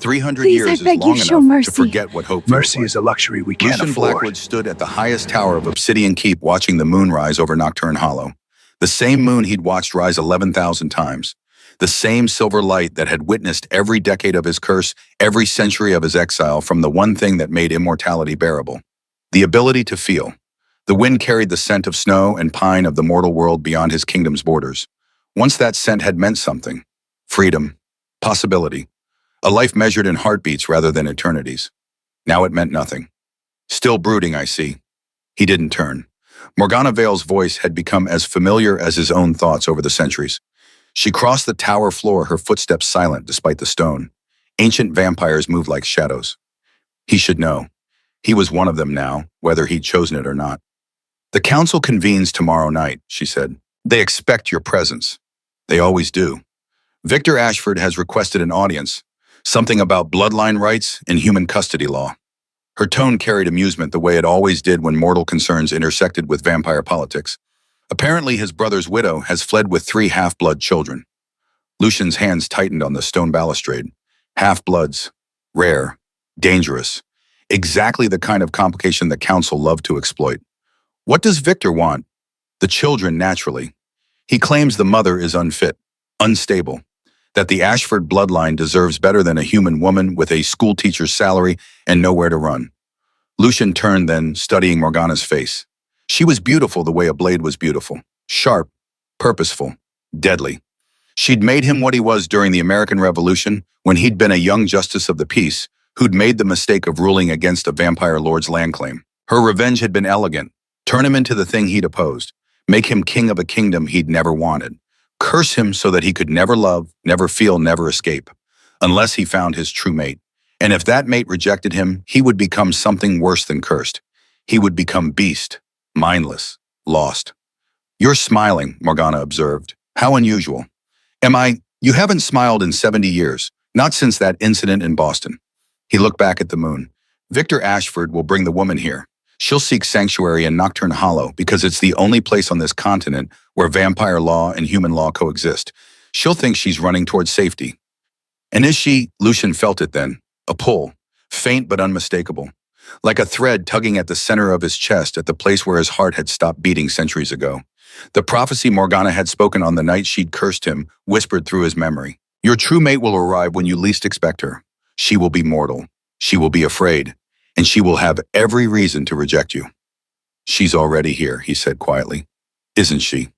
300 Please, I years is beg you, long show enough mercy. to forget what hope feels Mercy like. is a luxury we can't Lucian afford. Blackwood stood at the highest tower of Obsidian Keep watching the moon rise over Nocturne Hollow. The same moon he'd watched rise 11,000 times. The same silver light that had witnessed every decade of his curse, every century of his exile from the one thing that made immortality bearable. The ability to feel. The wind carried the scent of snow and pine of the mortal world beyond his kingdom's borders. Once that scent had meant something. Freedom. Possibility. A life measured in heartbeats rather than eternities. Now it meant nothing. Still brooding, I see. He didn't turn. Morgana Vale's voice had become as familiar as his own thoughts over the centuries. She crossed the tower floor, her footsteps silent despite the stone. Ancient vampires moved like shadows. He should know. He was one of them now, whether he'd chosen it or not. The council convenes tomorrow night, she said. They expect your presence. They always do. Victor Ashford has requested an audience, something about bloodline rights and human custody law. Her tone carried amusement the way it always did when mortal concerns intersected with vampire politics. Apparently, his brother's widow has fled with 3 half-blood children. Lucian's hands tightened on the stone balustrade. Half-bloods. Rare. Dangerous. Exactly the kind of complication the council loved to exploit. What does Victor want? The children, naturally. He claims the mother is unfit, unstable, that the Ashford bloodline deserves better than a human woman with a schoolteacher's salary and nowhere to run. Lucian turned then, studying Morgana's face. She was beautiful the way a blade was beautiful. Sharp, purposeful, deadly. She'd made him what he was during the American Revolution when he'd been a young justice of the peace who'd made the mistake of ruling against a vampire lord's land claim. Her revenge had been elegant. Turn him into the thing he'd opposed. Make him king of a kingdom he'd never wanted. Curse him so that he could never love, never feel, never escape. Unless he found his true mate. And if that mate rejected him, he would become something worse than cursed. He would become beast, mindless, lost. You're smiling, Morgana observed. How unusual. You haven't smiled in 70 years, not since that incident in Boston. He looked back at the moon. Victor Ashford will bring the woman here. She'll seek sanctuary in Nocturne Hollow because it's the only place on this continent where vampire law and human law coexist. She'll think she's running towards safety. And is she? Lucian felt it then. A pull, faint but unmistakable. Like a thread tugging at the center of his chest at the place where his heart had stopped beating centuries ago. The prophecy Morgana had spoken on the night she'd cursed him whispered through his memory. Your true mate will arrive when you least expect her. She will be mortal. She will be afraid. And she will have every reason to reject you. She's already here, he said quietly. Isn't she?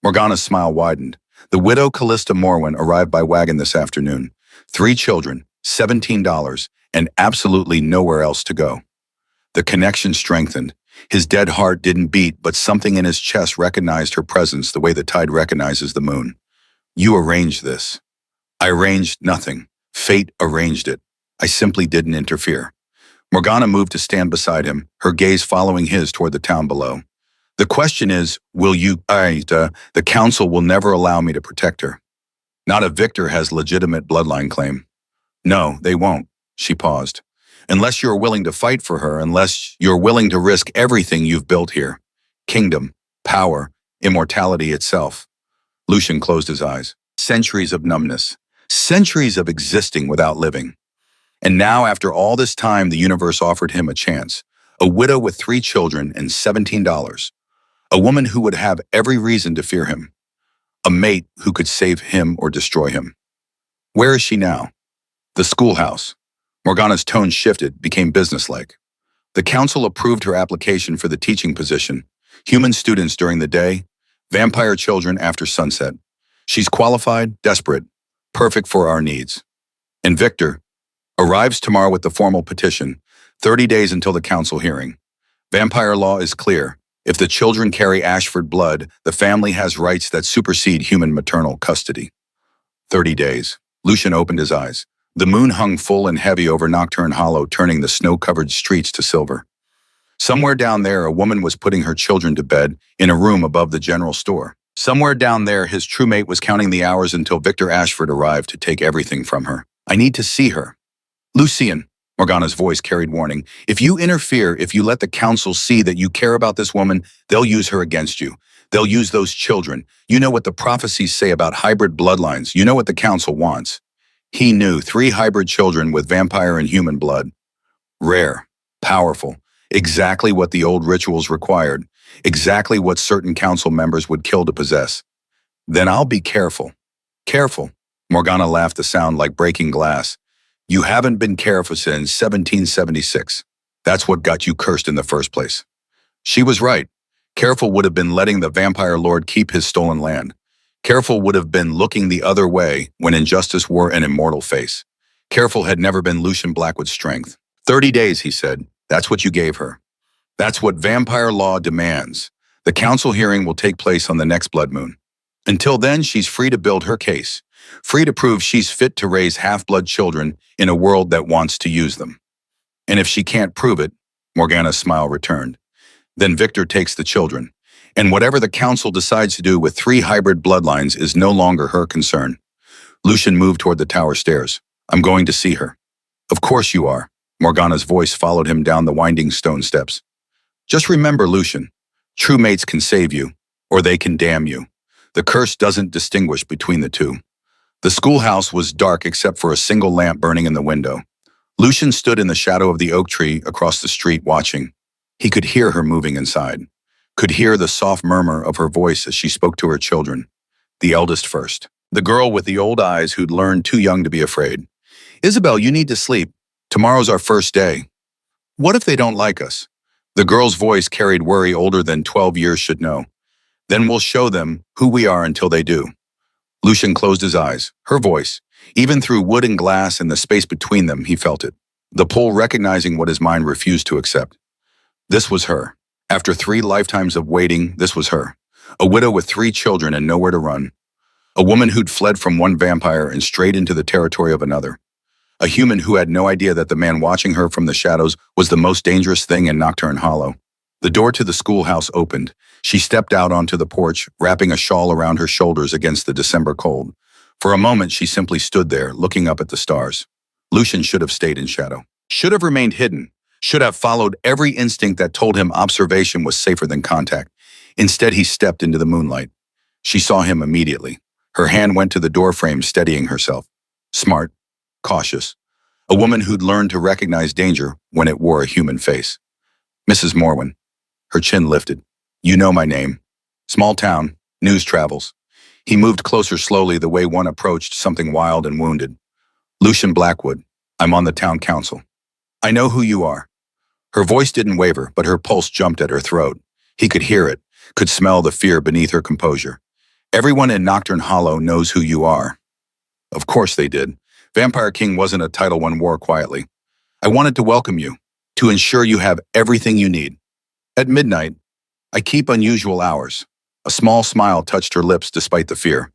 Morgana's smile widened. The widow Callista Morwen arrived by wagon this afternoon. 3 children, $17, and absolutely nowhere else to go. The connection strengthened. His dead heart didn't beat, but something in his chest recognized her presence the way the tide recognizes the moon. You arranged this. I arranged nothing. Fate arranged it. I simply didn't interfere. Morgana moved to stand beside him, her gaze following his toward the town below. The question is, the council will never allow me to protect her. Not if Victor has legitimate bloodline claim. No, they won't. She paused. Unless you're willing to fight for her, unless you're willing to risk everything you've built here. Kingdom, power, immortality itself. Lucian closed his eyes. Centuries of numbness. Centuries of existing without living. And now, after all this time, the universe offered him a chance. A widow with 3 children and $17. A woman who would have every reason to fear him. A mate who could save him or destroy him. Where is she now? The schoolhouse. Morgana's tone shifted, became businesslike. The council approved her application for the teaching position. Human students during the day, vampire children after sunset. She's qualified, desperate, perfect for our needs. And Victor arrives tomorrow with the formal petition, 30 days until the council hearing. Vampire law is clear. If the children carry Ashford blood, the family has rights that supersede human maternal custody. 30 days. Lucian opened his eyes. The moon hung full and heavy over Nocturne Hollow, turning the snow-covered streets to silver. Somewhere down there, a woman was putting her children to bed in a room above the general store. Somewhere down there, his true mate was counting the hours until Victor Ashford arrived to take everything from her. I need to see her. Lucian, Morgana's voice carried warning. If you interfere, if you let the council see that you care about this woman, they'll use her against you. They'll use those children. You know what the prophecies say about hybrid bloodlines. You know what the council wants. He knew 3 hybrid children with vampire and human blood. Rare, powerful, exactly what the old rituals required, exactly what certain council members would kill to possess. Then I'll be careful. Careful. Morgana laughed, a sound like breaking glass. You haven't been careful since 1776. That's what got you cursed in the first place. She was right. Careful would have been letting the vampire lord keep his stolen land. Careful would have been looking the other way when injustice wore an immortal face. Careful had never been Lucian Blackwood's strength. 30 days, he said. That's what you gave her. That's what vampire law demands. The council hearing will take place on the next blood moon. Until then, she's free to build her case, free to prove she's fit to raise half-blood children in a world that wants to use them. And if she can't prove it, Morgana's smile returned, then Victor takes the children. And whatever the council decides to do with 3 hybrid bloodlines is no longer her concern. Lucian moved toward the tower stairs. I'm going to see her. Of course you are. Morgana's voice followed him down the winding stone steps. Just remember, Lucian, true mates can save you, or they can damn you. The curse doesn't distinguish between the two. The schoolhouse was dark except for a single lamp burning in the window. Lucian stood in the shadow of the oak tree across the street watching. He could hear her moving inside, could hear the soft murmur of her voice as she spoke to her children, the eldest first. The girl with the old eyes who'd learned too young to be afraid. Isabel, you need to sleep. Tomorrow's our first day. What if they don't like us? The girl's voice carried worry older than 12 years should know. Then we'll show them who we are until they do. Lucian closed his eyes. Her voice, even through wood and glass and the space between them, he felt it. The pull recognizing what his mind refused to accept. This was her. After 3 lifetimes of waiting, this was her. A widow with 3 children and nowhere to run. A woman who'd fled from one vampire and strayed into the territory of another. A human who had no idea that the man watching her from the shadows was the most dangerous thing in Nocturne Hollow. The door to the schoolhouse opened. She stepped out onto the porch, wrapping a shawl around her shoulders against the December cold. For a moment, she simply stood there, looking up at the stars. Lucian should have stayed in shadow. Should have remained hidden. Should have followed every instinct that told him observation was safer than contact. Instead, he stepped into the moonlight. She saw him immediately. Her hand went to the doorframe, steadying herself. Smart, cautious. A woman who'd learned to recognize danger when it wore a human face. Mrs. Morwen. Her chin lifted. You know my name. Small town, news travels. He moved closer slowly the way one approached something wild and wounded. Lucian Blackwood. I'm on the town council. I know who you are. Her voice didn't waver, but her pulse jumped at her throat. He could hear it, could smell the fear beneath her composure. Everyone in Nocturne Hollow knows who you are. Of course they did. Vampire King wasn't a title one wore quietly. I wanted to welcome you, to ensure you have everything you need. At midnight, I keep unusual hours. A small smile touched her lips despite the fear.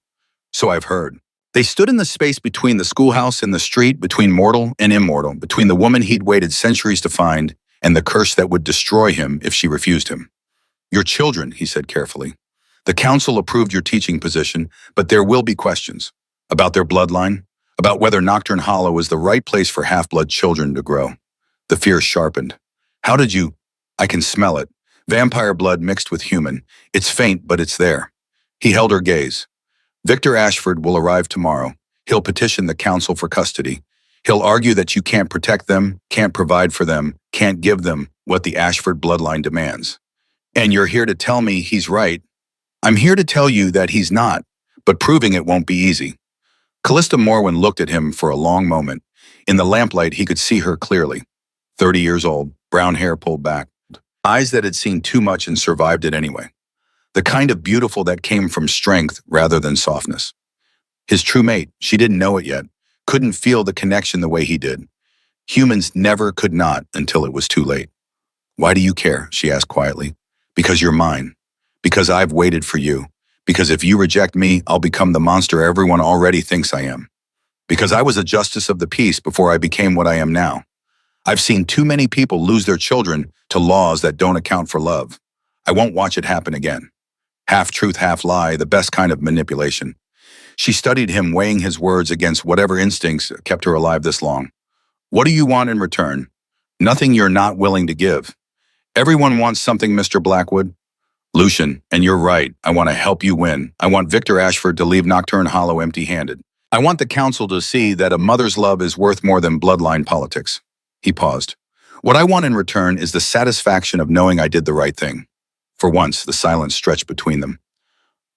So I've heard. They stood in the space between the schoolhouse and the street, between mortal and immortal, between the woman he'd waited centuries to find and the curse that would destroy him if she refused him. Your children, he said carefully. The council approved your teaching position, but there will be questions. About their bloodline, about whether Nocturne Hollow is the right place for half-blood children to grow. The fear sharpened. How did you? I can smell it. Vampire blood mixed with human. It's faint, but it's there. He held her gaze. Victor Ashford will arrive tomorrow. He'll petition the council for custody. He'll argue that you can't protect them, can't provide for them, can't give them what the Ashford bloodline demands. And you're here to tell me he's right. I'm here to tell you that he's not, but proving it won't be easy. Callista Morwen looked at him for a long moment. In the lamplight, he could see her clearly. 30 years old, brown hair pulled back. Eyes that had seen too much and survived it anyway. The kind of beautiful that came from strength rather than softness. His true mate, she didn't know it yet, couldn't feel the connection the way he did. Humans never could not until it was too late. Why do you care? She asked quietly. Because you're mine. Because I've waited for you. Because if you reject me, I'll become the monster everyone already thinks I am. Because I was a justice of the peace before I became what I am now. I've seen too many people lose their children to laws that don't account for love. I won't watch it happen again. Half truth, half lie, the best kind of manipulation. She studied him, weighing his words against whatever instincts kept her alive this long. What do you want in return? Nothing you're not willing to give. Everyone wants something, Mr. Blackwood. Lucian, and you're right, I want to help you win. I want Victor Ashford to leave Nocturne Hollow empty-handed. I want the council to see that a mother's love is worth more than bloodline politics. He paused. What I want in return is the satisfaction of knowing I did the right thing. For once, the silence stretched between them.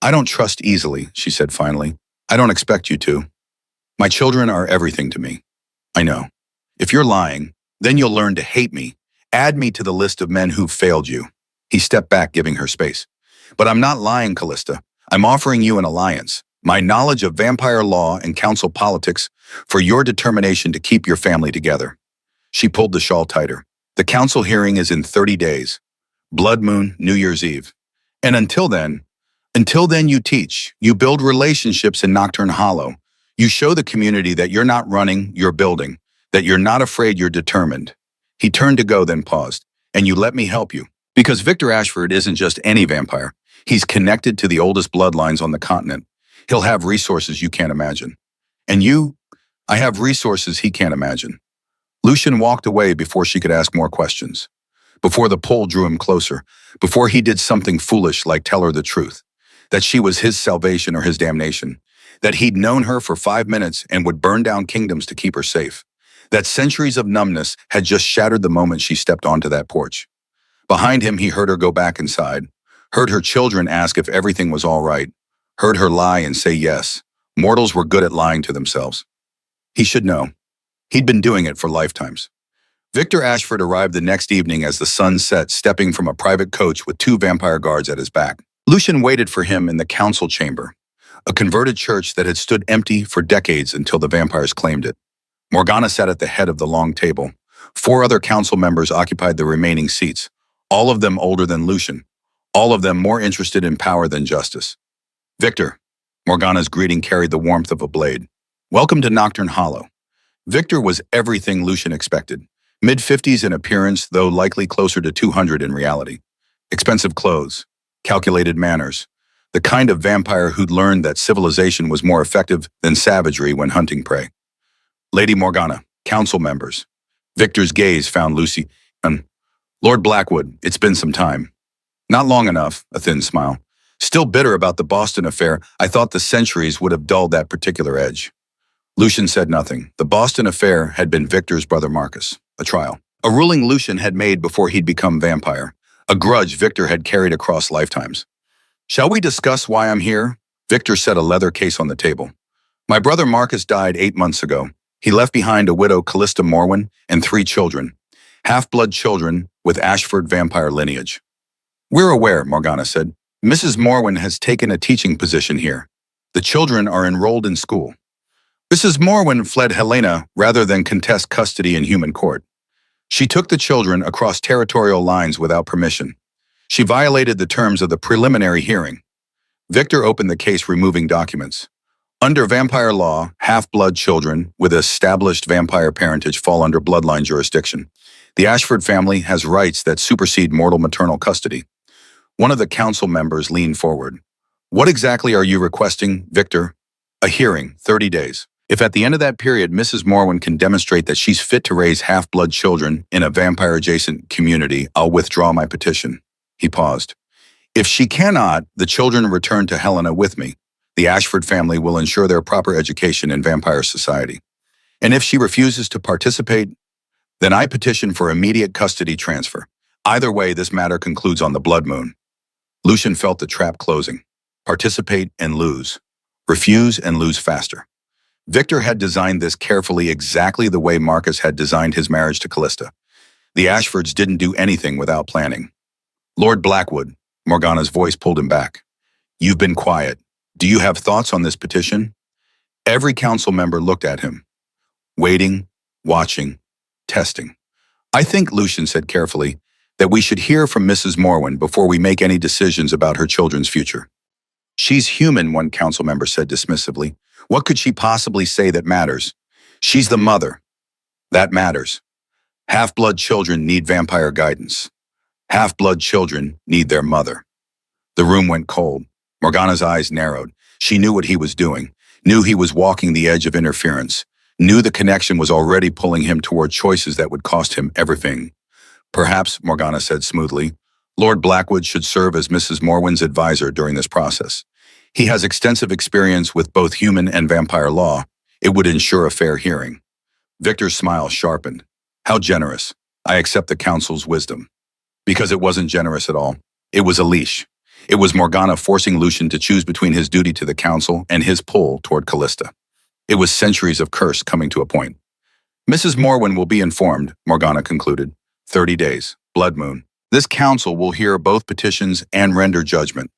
I don't trust easily, she said finally. I don't expect you to. My children are everything to me. I know. If you're lying, then you'll learn to hate me. Add me to the list of men who've failed you. He stepped back, giving her space. But I'm not lying, Callista. I'm offering you an alliance. My knowledge of vampire law and council politics for your determination to keep your family together. She pulled the shawl tighter. The council hearing is in 30 days. Blood moon, New Year's Eve. And until then you teach. You build relationships in Nocturne Hollow. You show the community that you're not running, you're building. That you're not afraid, you're determined. He turned to go, then paused. And you let me help you. Because Victor Ashford isn't just any vampire. He's connected to the oldest bloodlines on the continent. He'll have resources you can't imagine. And I have resources he can't imagine. Lucian walked away before she could ask more questions. Before the pull drew him closer. Before he did something foolish like tell her the truth. That she was his salvation or his damnation. That he'd known her for 5 minutes and would burn down kingdoms to keep her safe. That centuries of numbness had just shattered the moment she stepped onto that porch. Behind him, he heard her go back inside. Heard her children ask if everything was all right. Heard her lie and say yes. Mortals were good at lying to themselves. He should know. He'd been doing it for lifetimes. Victor Ashford arrived the next evening as the sun set, stepping from a private coach with 2 vampire guards at his back. Lucian waited for him in the council chamber, a converted church that had stood empty for decades until the vampires claimed it. Morgana sat at the head of the long table. 4 other council members occupied the remaining seats, all of them older than Lucian, all of them more interested in power than justice. Victor, Morgana's greeting carried the warmth of a blade. Welcome to Nocturne Hollow. Victor was everything Lucian expected. Mid-50s in appearance, though likely closer to 200 in reality. Expensive clothes, calculated manners, the kind of vampire who'd learned that civilization was more effective than savagery when hunting prey. Lady Morgana, council members. Victor's gaze found Lucy. Lord Blackwood, it's been some time. Not long enough, a thin smile. Still bitter about the Boston affair, I thought the centuries would have dulled that particular edge. Lucian said nothing. The Boston affair had been Victor's brother Marcus, a trial. A ruling Lucian had made before he'd become vampire. A grudge Victor had carried across lifetimes. Shall we discuss why I'm here? Victor set a leather case on the table. My brother Marcus died 8 months ago. He left behind a widow, Callista Morwen, and 3 children. Half-blood children with Ashford vampire lineage. We're aware, Morgana said. Mrs. Morwen has taken a teaching position here. The children are enrolled in school. Mrs. Morwen fled Helena rather than contest custody in human court. She took the children across territorial lines without permission. She violated the terms of the preliminary hearing. Victor opened the case, removing documents. Under vampire law, half-blood children with established vampire parentage fall under bloodline jurisdiction. The Ashford family has rights that supersede mortal maternal custody. One of the council members leaned forward. What exactly are you requesting, Victor? A hearing, 30 days. If at the end of that period Mrs. Morwen can demonstrate that she's fit to raise half-blood children in a vampire-adjacent community, I'll withdraw my petition. He paused. If she cannot, the children return to Helena with me. The Ashford family will ensure their proper education in vampire society. And if she refuses to participate, then I petition for immediate custody transfer. Either way, this matter concludes on the blood moon. Lucian felt the trap closing. Participate and lose. Refuse and lose faster. Victor had designed this carefully, exactly the way Marcus had designed his marriage to Callista. The Ashfords didn't do anything without planning. Lord Blackwood, Morgana's voice pulled him back. You've been quiet. Do you have thoughts on this petition? Every council member looked at him. Waiting, watching, testing. I think, Lucian said carefully, that we should hear from Mrs. Morwen before we make any decisions about her children's future. She's human, one council member said dismissively. What could she possibly say that matters? She's the mother. That matters. Half-blood children need vampire guidance. Half-blood children need their mother. The room went cold. Morgana's eyes narrowed. She knew what he was doing, knew he was walking the edge of interference, knew the connection was already pulling him toward choices that would cost him everything. Perhaps, Morgana said smoothly, Lord Blackwood should serve as Mrs. Morwen's advisor during this process. He has extensive experience with both human and vampire law. It would ensure a fair hearing. Victor's smile sharpened. How generous. I accept the council's wisdom. Because it wasn't generous at all. It was a leash. It was Morgana forcing Lucian to choose between his duty to the council and his pull toward Callista. It was centuries of curse coming to a point. Mrs. Morwen will be informed, Morgana concluded. 30 days. Blood moon. This council will hear both petitions and render judgment.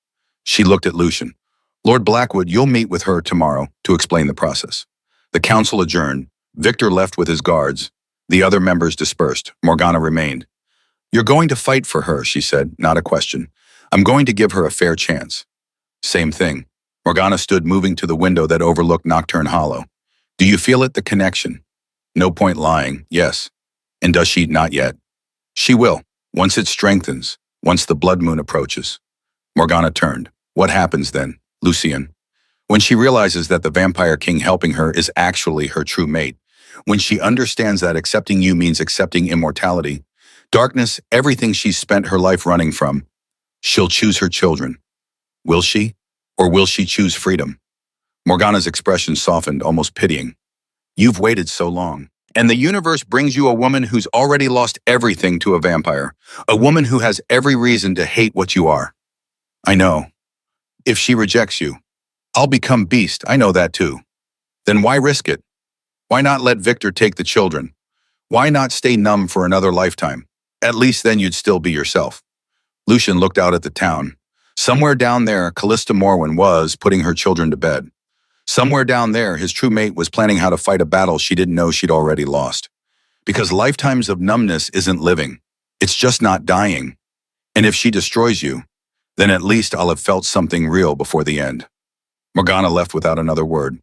She looked at Lucian. Lord Blackwood, you'll meet with her tomorrow to explain the process. The council adjourned. Victor left with his guards. The other members dispersed. Morgana remained. You're going to fight for her, she said, not a question. I'm going to give her a fair chance. Same thing. Morgana stood moving to the window that overlooked Nocturne Hollow. Do you feel it, the connection? No point lying, yes. And does she not yet? She will, once it strengthens, once the blood moon approaches. Morgana turned. What happens then, Lucian? When she realizes that the vampire king helping her is actually her true mate, when she understands that accepting you means accepting immortality, darkness, everything she's spent her life running from, she'll choose her children. Will she? Or will she choose freedom? Morgana's expression softened, almost pitying. You've waited so long. And the universe brings you a woman who's already lost everything to a vampire. A woman who has every reason to hate what you are. I know. If she rejects you, I'll become beast, I know that too. Then why risk it? Why not let Victor take the children? Why not stay numb for another lifetime? At least then you'd still be yourself. Lucian looked out at the town. Somewhere down there, Callista Morwen was putting her children to bed. Somewhere down there, his true mate was planning how to fight a battle she didn't know she'd already lost. Because lifetimes of numbness isn't living. It's just not dying. And if she destroys you, then at least I'll have felt something real before the end. Morgana left without another word.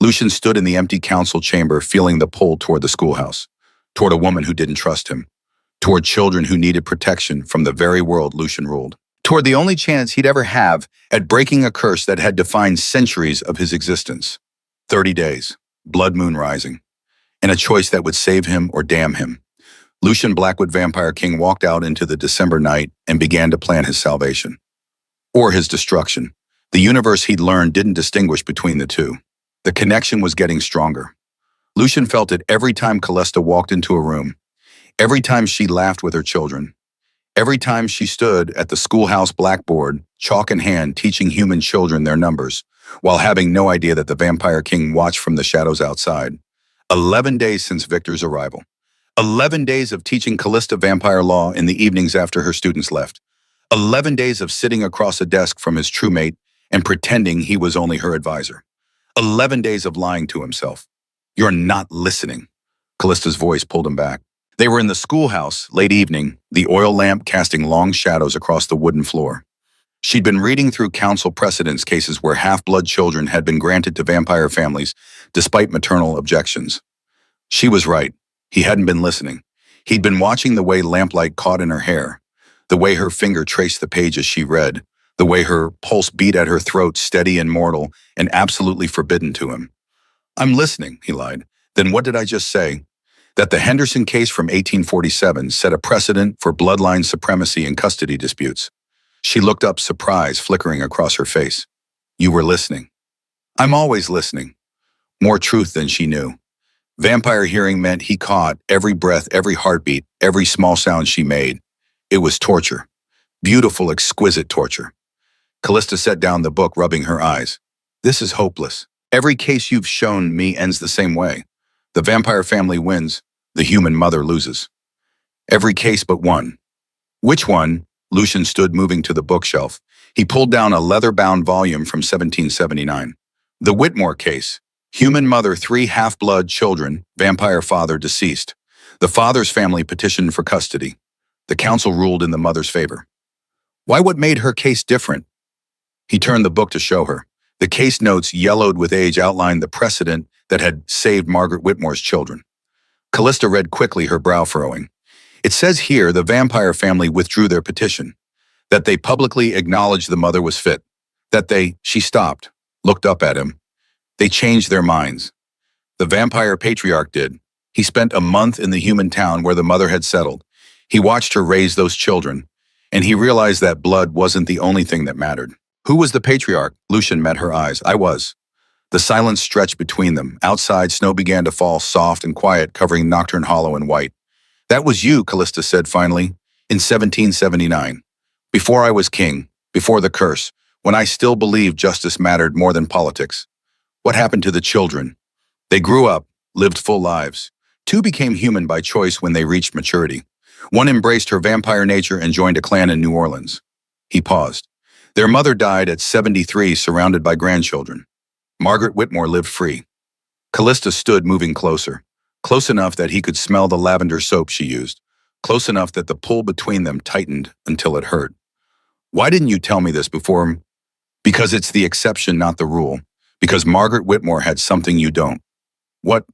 Lucian stood in the empty council chamber, feeling the pull toward the schoolhouse, toward a woman who didn't trust him, toward children who needed protection from the very world Lucian ruled, toward the only chance he'd ever have at breaking a curse that had defined centuries of his existence. 30 days, blood moon rising, and a choice that would save him or damn him. Lucian Blackwood Vampire King walked out into the December night and began to plan his salvation. Or his destruction. The universe he'd learned didn't distinguish between the two. The connection was getting stronger. Lucian felt it every time Callista walked into a room, every time she laughed with her children, every time she stood at the schoolhouse blackboard, chalk in hand, teaching human children their numbers, while having no idea that the Vampire King watched from the shadows outside. 11 days since Victor's arrival. 11 days of teaching Callista vampire law in the evenings after her students left. 11 days of sitting across a desk from his true mate and pretending he was only her advisor. 11 days of lying to himself. You're not listening. Callista's voice pulled him back. They were in the schoolhouse, late evening, the oil lamp casting long shadows across the wooden floor. She'd been reading through council precedence cases where half-blood children had been granted to vampire families despite maternal objections. She was right. He hadn't been listening. He'd been watching the way lamplight caught in her hair, the way her finger traced the pages she read, the way her pulse beat at her throat, steady and mortal, and absolutely forbidden to him. I'm listening, he lied. Then what did I just say? That the Henderson case from 1847 set a precedent for bloodline supremacy in custody disputes. She looked up, surprise flickering across her face. You were listening. I'm always listening. More truth than she knew. Vampire hearing meant he caught every breath, every heartbeat, every small sound she made. It was torture. Beautiful, exquisite torture. Callista set down the book, rubbing her eyes. This is hopeless. Every case you've shown me ends the same way. The vampire family wins. The human mother loses. Every case but one. Which one? Lucian stood, moving to the bookshelf. He pulled down a leather-bound volume from 1779. The Whitmore case. Human mother, 3 half-blood children, vampire father deceased. The father's family petitioned for custody. The council ruled in the mother's favor. Why, what made her case different? He turned the book to show her. The case notes, yellowed with age, outlined the precedent that had saved Margaret Whitmore's children. Callista read quickly, her brow furrowing. It says here the vampire family withdrew their petition, that they publicly acknowledged the mother was fit, that she stopped, looked up at him. They changed their minds. The vampire patriarch did. He spent a month in the human town where the mother had settled. He watched her raise those children, and he realized that blood wasn't the only thing that mattered. Who was the patriarch? Lucian met her eyes. I was. The silence stretched between them. Outside, snow began to fall, soft and quiet, covering Nocturne Hollow in white. That was you, Callista said finally, in 1779. Before I was king, before the curse, when I still believed justice mattered more than politics. What happened to the children? They grew up, lived full lives. Two became human by choice when they reached maturity. One embraced her vampire nature and joined a clan in New Orleans. He paused. Their mother died at 73, surrounded by grandchildren. Margaret Whitmore lived free. Callista stood, moving closer, close enough that he could smell the lavender soap she used, close enough that the pull between them tightened until it hurt. Why didn't you tell me this before? Because it's the exception, not the rule. Because Margaret Whitmore had something you don't. What?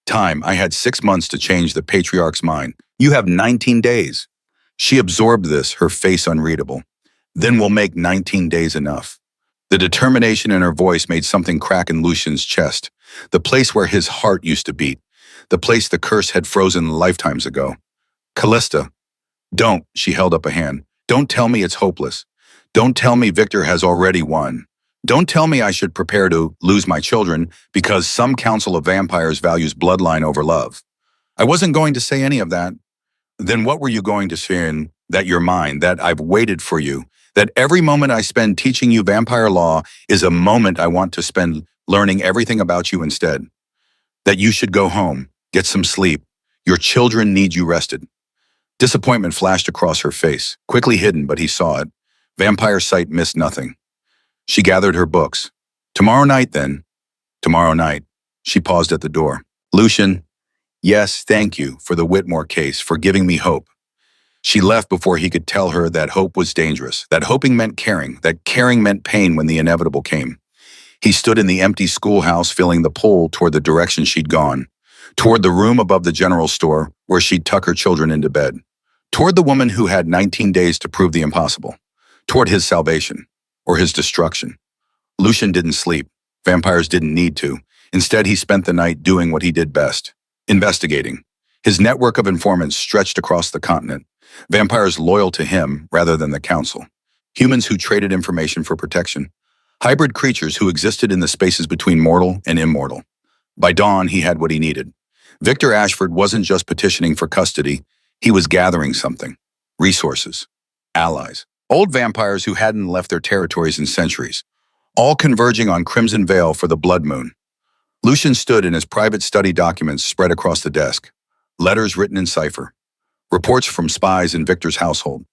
Time. I had 6 months to change the patriarch's mind. You have 19 days. She absorbed this, her face unreadable. Then we'll make 19 days enough. The determination in her voice made something crack in Lucian's chest, the place where his heart used to beat, the place the curse had frozen lifetimes ago. Callista, don't, she held up a hand. Don't tell me it's hopeless. Don't tell me Victor has already won. Don't tell me I should prepare to lose my children because some council of vampires values bloodline over love. I wasn't going to say any of that. Then what were you going to say in that you're mine, that I've waited for you, that every moment I spend teaching you vampire law is a moment I want to spend learning everything about you instead? That you should go home, get some sleep. Your children need you rested. Disappointment flashed across her face, quickly hidden, but he saw it. Vampire sight missed nothing. She gathered her books. Tomorrow night, then. Tomorrow night. She paused at the door. Lucian, yes, thank you for the Whitmore case, for giving me hope. She left before he could tell her that hope was dangerous, that hoping meant caring, that caring meant pain when the inevitable came. He stood in the empty schoolhouse, feeling the pull toward the direction she'd gone, toward the room above the general store where she'd tuck her children into bed, toward the woman who had 19 days to prove the impossible, toward his salvation, or his destruction. Lucian didn't sleep. Vampires didn't need to. Instead, he spent the night doing what he did best, investigating. His network of informants stretched across the continent, vampires loyal to him rather than the council, humans who traded information for protection, hybrid creatures who existed in the spaces between mortal and immortal. By dawn, he had what he needed. Victor Ashford wasn't just petitioning for custody, he was gathering something. Resources. Allies. Old vampires who hadn't left their territories in centuries, all converging on Crimson Vale for the Blood Moon. Lucian stood in his private study, documents spread across the desk, letters written in cipher, reports from spies in Victor's household,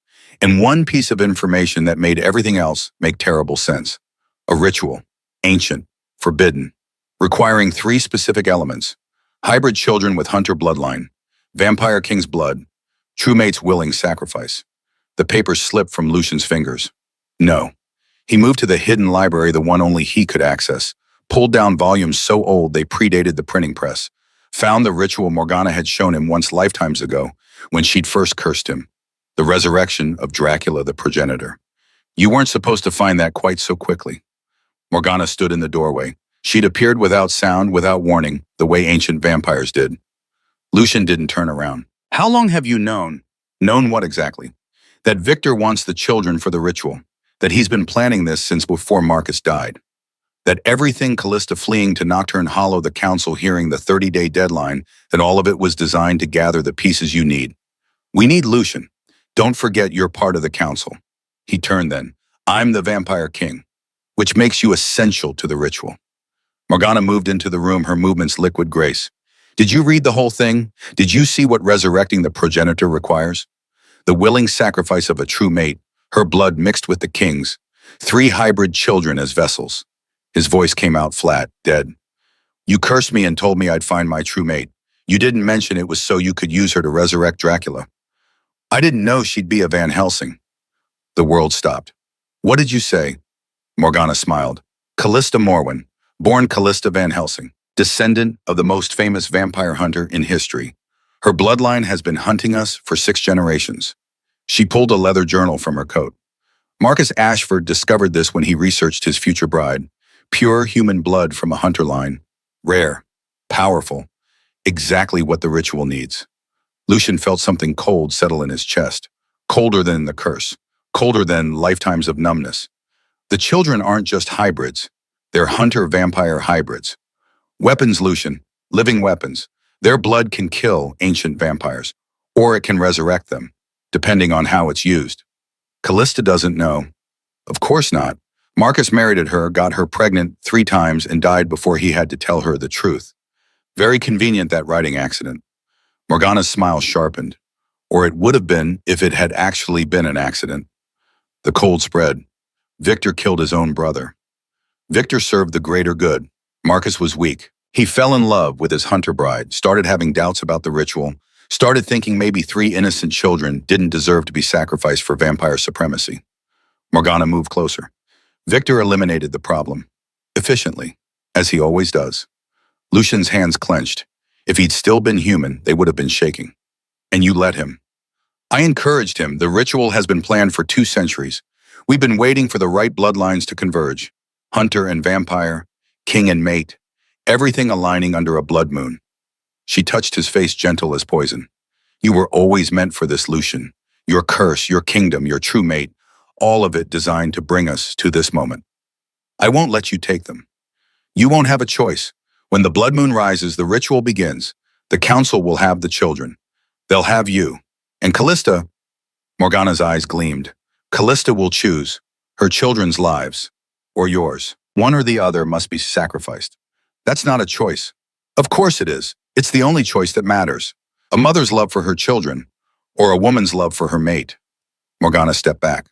and one piece of information that made everything else make terrible sense. A ritual, ancient, forbidden, requiring 3 specific elements: hybrid children with hunter bloodline, vampire king's blood, true mate's willing sacrifice. The paper slipped from Lucian's fingers. No. He moved to the hidden library, the one only he could access, pulled down volumes so old they predated the printing press, found the ritual Morgana had shown him once lifetimes ago when she'd first cursed him, the resurrection of Dracula the progenitor. You weren't supposed to find that quite so quickly. Morgana stood in the doorway. She'd appeared without sound, without warning, the way ancient vampires did. Lucian didn't turn around. How long have you known? Known what exactly? That Victor wants the children for the ritual, that he's been planning this since before Marcus died, that everything Callista fleeing to Nocturne Hollow, the council hearing the 30-day deadline, that all of it was designed to gather the pieces you need. We need Lucian. Don't forget you're part of the council. He turned then. I'm the vampire king, which makes you essential to the ritual. Morgana moved into the room, her movements liquid grace. Did you read the whole thing? Did you see what resurrecting the progenitor requires? The willing sacrifice of a true mate, her blood mixed with the king's, 3 hybrid children as vessels. His voice came out flat, dead. You cursed me and told me I'd find my true mate. You didn't mention it was so you could use her to resurrect Dracula. I didn't know she'd be a Van Helsing. The world stopped. What did you say? Morgana smiled. Callista Morwen, born Callista Van Helsing, descendant of the most famous vampire hunter in history. Her bloodline has been hunting us for 6 generations. She pulled a leather journal from her coat. Marcus Ashford discovered this when he researched his future bride. Pure human blood from a hunter line. Rare. Powerful. Exactly what the ritual needs. Lucian felt something cold settle in his chest. Colder than the curse. Colder than lifetimes of numbness. The children aren't just hybrids. They're hunter-vampire hybrids. Weapons, Lucian. Living weapons. Their blood can kill ancient vampires, or it can resurrect them, depending on how it's used. Callista doesn't know. Of course not. Marcus married her, got her pregnant 3 times, and died before he had to tell her the truth. Very convenient, that writing accident. Morgana's smile sharpened. Or it would have been if it had actually been an accident. The cold spread. Victor killed his own brother. Victor served the greater good. Marcus was weak. He fell in love with his hunter bride, started having doubts about the ritual, started thinking maybe 3 innocent children didn't deserve to be sacrificed for vampire supremacy. Morgana moved closer. Victor eliminated the problem. Efficiently, as he always does. Lucian's hands clenched. If he'd still been human, they would have been shaking. And you let him. I encouraged him. The ritual has been planned for 2 centuries. We've been waiting for the right bloodlines to converge. Hunter and vampire, king and mate, everything aligning under a blood moon. She touched his face, gentle as poison. You were always meant for this, Lucian. Your curse, your kingdom, your true mate, all of it designed to bring us to this moment. I won't let you take them. You won't have a choice. When the blood moon rises, the ritual begins. The council will have the children. They'll have you. And Callista, Morgana's eyes gleamed. Callista will choose her children's lives, or yours. One or the other must be sacrificed. That's not a choice. Of course it is. It's the only choice that matters. A mother's love for her children, or a woman's love for her mate. Morgana stepped back.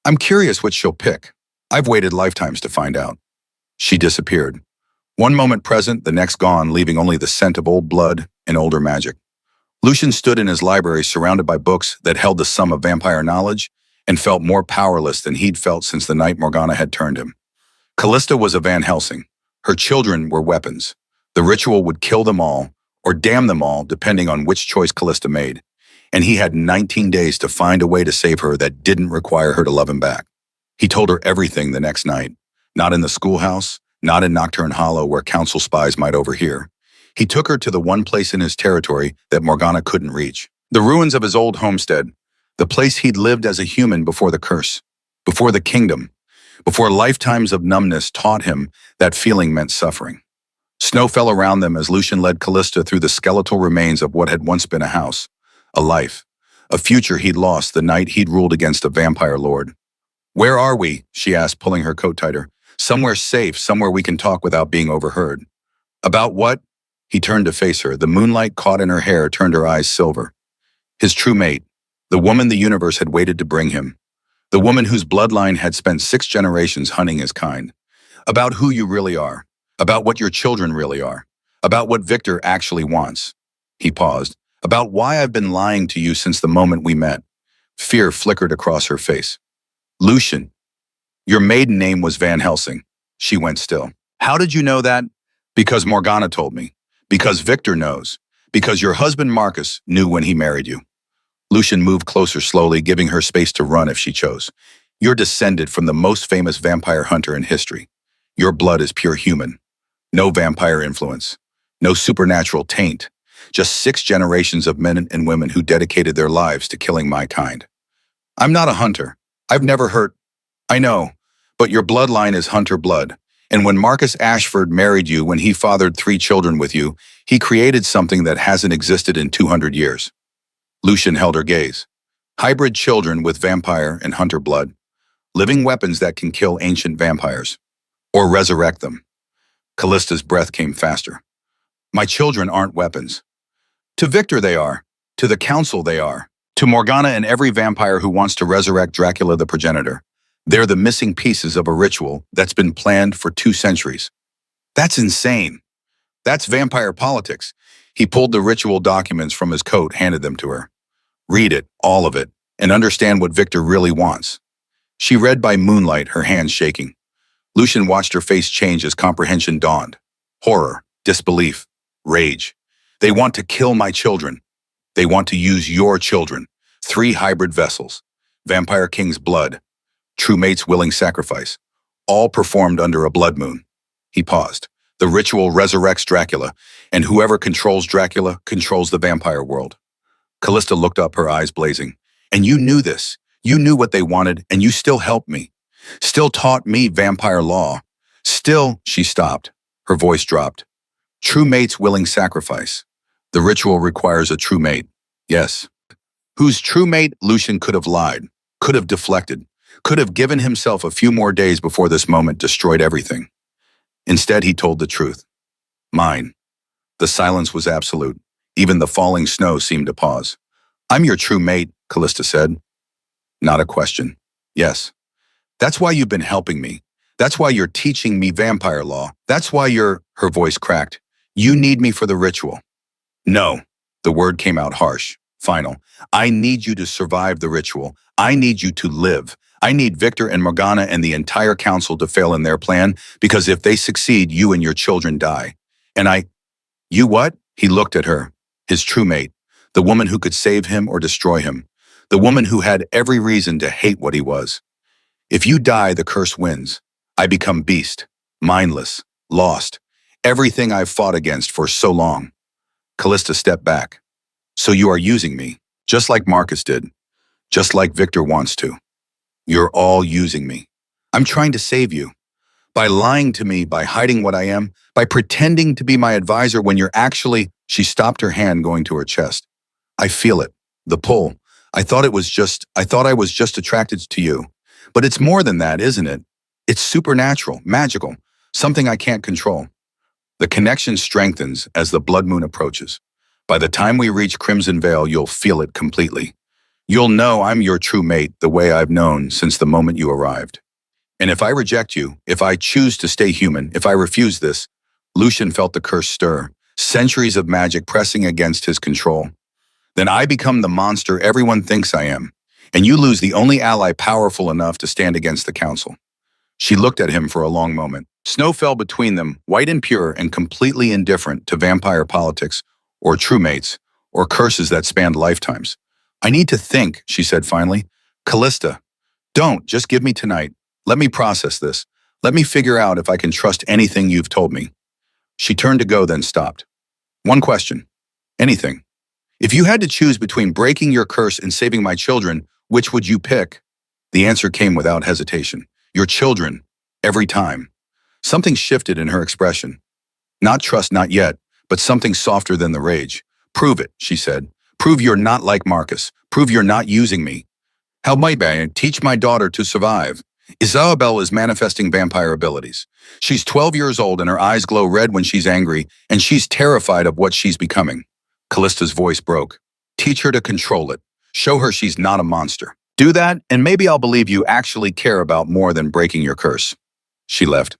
I'm curious which she'll pick. I've waited lifetimes to find out. She disappeared. One moment present, the next gone, leaving only the scent of old blood and older magic. Lucian stood in his library surrounded by books that held the sum of vampire knowledge and felt more powerless than he'd felt since the night Morgana had turned him. Callista was a Van Helsing. Her children were weapons. The ritual would kill them all, or damn them all, depending on which choice Callista made. And he had 19 days to find a way to save her that didn't require her to love him back. He told her everything the next night. Not in the schoolhouse, not in Nocturne Hollow where council spies might overhear. He took her to the one place in his territory that Morgana couldn't reach. The ruins of his old homestead. The place he'd lived as a human before the curse. Before the kingdom. Before lifetimes of numbness taught him that feeling meant suffering. Snow fell around them as Lucian led Callista through the skeletal remains of what had once been a house. A life. A future he'd lost the night he'd ruled against a vampire lord. Where are we? She asked, pulling her coat tighter. Somewhere safe, somewhere we can talk without being overheard. About what? He turned to face her. The moonlight caught in her hair turned her eyes silver. His true mate. The woman the universe had waited to bring him. The woman whose bloodline had spent 6 generations hunting his kind. About who you really are. About what your children really are. About what Victor actually wants. He paused. About why I've been lying to you since the moment we met. Fear flickered across her face. Lucian. Your maiden name was Van Helsing. She went still. How did you know that? Because Morgana told me. Because Victor knows. Because your husband Marcus knew when he married you. Lucian moved closer slowly, giving her space to run if she chose. You're descended from the most famous vampire hunter in history. Your blood is pure human. No vampire influence. No supernatural taint. Just 6 generations of men and women who dedicated their lives to killing my kind. I'm not a hunter. I've never hurt. I know, but your bloodline is hunter blood. And when Marcus Ashford married you, when he fathered 3 children with you, he created something that hasn't existed in 200 years. Lucian held her gaze. Hybrid children with vampire and hunter blood. Living weapons that can kill ancient vampires. Or resurrect them. Callista's breath came faster. My children aren't weapons. To Victor they are. To the council they are. To Morgana and every vampire who wants to resurrect Dracula the progenitor. They're the missing pieces of a ritual that's been planned for 2 centuries. That's insane. That's vampire politics. He pulled the ritual documents from his coat, handed them to her. Read it, all of it, and understand what Victor really wants. She read by moonlight, her hands shaking. Lucian watched her face change as comprehension dawned. Horror, disbelief, rage. They want to kill my children. They want to use your children. 3 hybrid vessels. Vampire King's blood. True mate's willing sacrifice. All performed under a blood moon. He paused. The ritual resurrects Dracula, and whoever controls Dracula controls the vampire world. Callista looked up, her eyes blazing. And you knew this. You knew what they wanted, and you still helped me. Still taught me vampire law. Still, she stopped. Her voice dropped. True mate's willing sacrifice. The ritual requires a true mate. Yes. Whose true mate Lucian could have lied, could have deflected, could have given himself a few more days before this moment destroyed everything. Instead, he told the truth. Mine. The silence was absolute. Even the falling snow seemed to pause. I'm your true mate, Callista said. Not a question. Yes. That's why you've been helping me. That's why you're teaching me vampire law. That's why her voice cracked. You need me for the ritual. No. The word came out harsh, final. I need you to survive the ritual. I need you to live. I need Victor and Morgana and the entire council to fail in their plan, because if they succeed, you and your children die. And you what? He looked at her, his true mate, the woman who could save him or destroy him, the woman who had every reason to hate what he was. If you die, the curse wins. I become beast, mindless, lost, everything I've fought against for so long. Callista stepped back. So you are using me, just like Marcus did, just like Victor wants to. You're all using me. I'm trying to save you. By lying to me, by hiding what I am, by pretending to be my advisor when you're actually— She stopped, her hand going to her chest. I feel it, the pull. I thought I was just attracted to you. But it's more than that, isn't it? It's supernatural, magical, something I can't control. The connection strengthens as the blood moon approaches. By the time we reach Crimson Vale, you'll feel it completely. You'll know I'm your true mate the way I've known since the moment you arrived. And if I reject you, if I choose to stay human, if I refuse this— Lucian felt the curse stir, centuries of magic pressing against his control. Then I become the monster everyone thinks I am, and you lose the only ally powerful enough to stand against the council. She looked at him for a long moment. Snow fell between them, white and pure and completely indifferent to vampire politics, or true mates, or curses that spanned lifetimes. I need to think, she said finally. Callista, don't, just give me tonight. Let me process this. Let me figure out if I can trust anything you've told me. She turned to go, then stopped. One question. Anything. If you had to choose between breaking your curse and saving my children, which would you pick? The answer came without hesitation. Your children. Every time. Something shifted in her expression. Not trust, not yet, but something softer than the rage. Prove it, she said. Prove you're not like Marcus. Prove you're not using me. How might I teach my daughter to survive? Isabel is manifesting vampire abilities. She's 12 years old and her eyes glow red when she's angry, and she's terrified of what she's becoming. Callista's voice broke. Teach her to control it. Show her she's not a monster. Do that, and maybe I'll believe you actually care about more than breaking your curse. She left.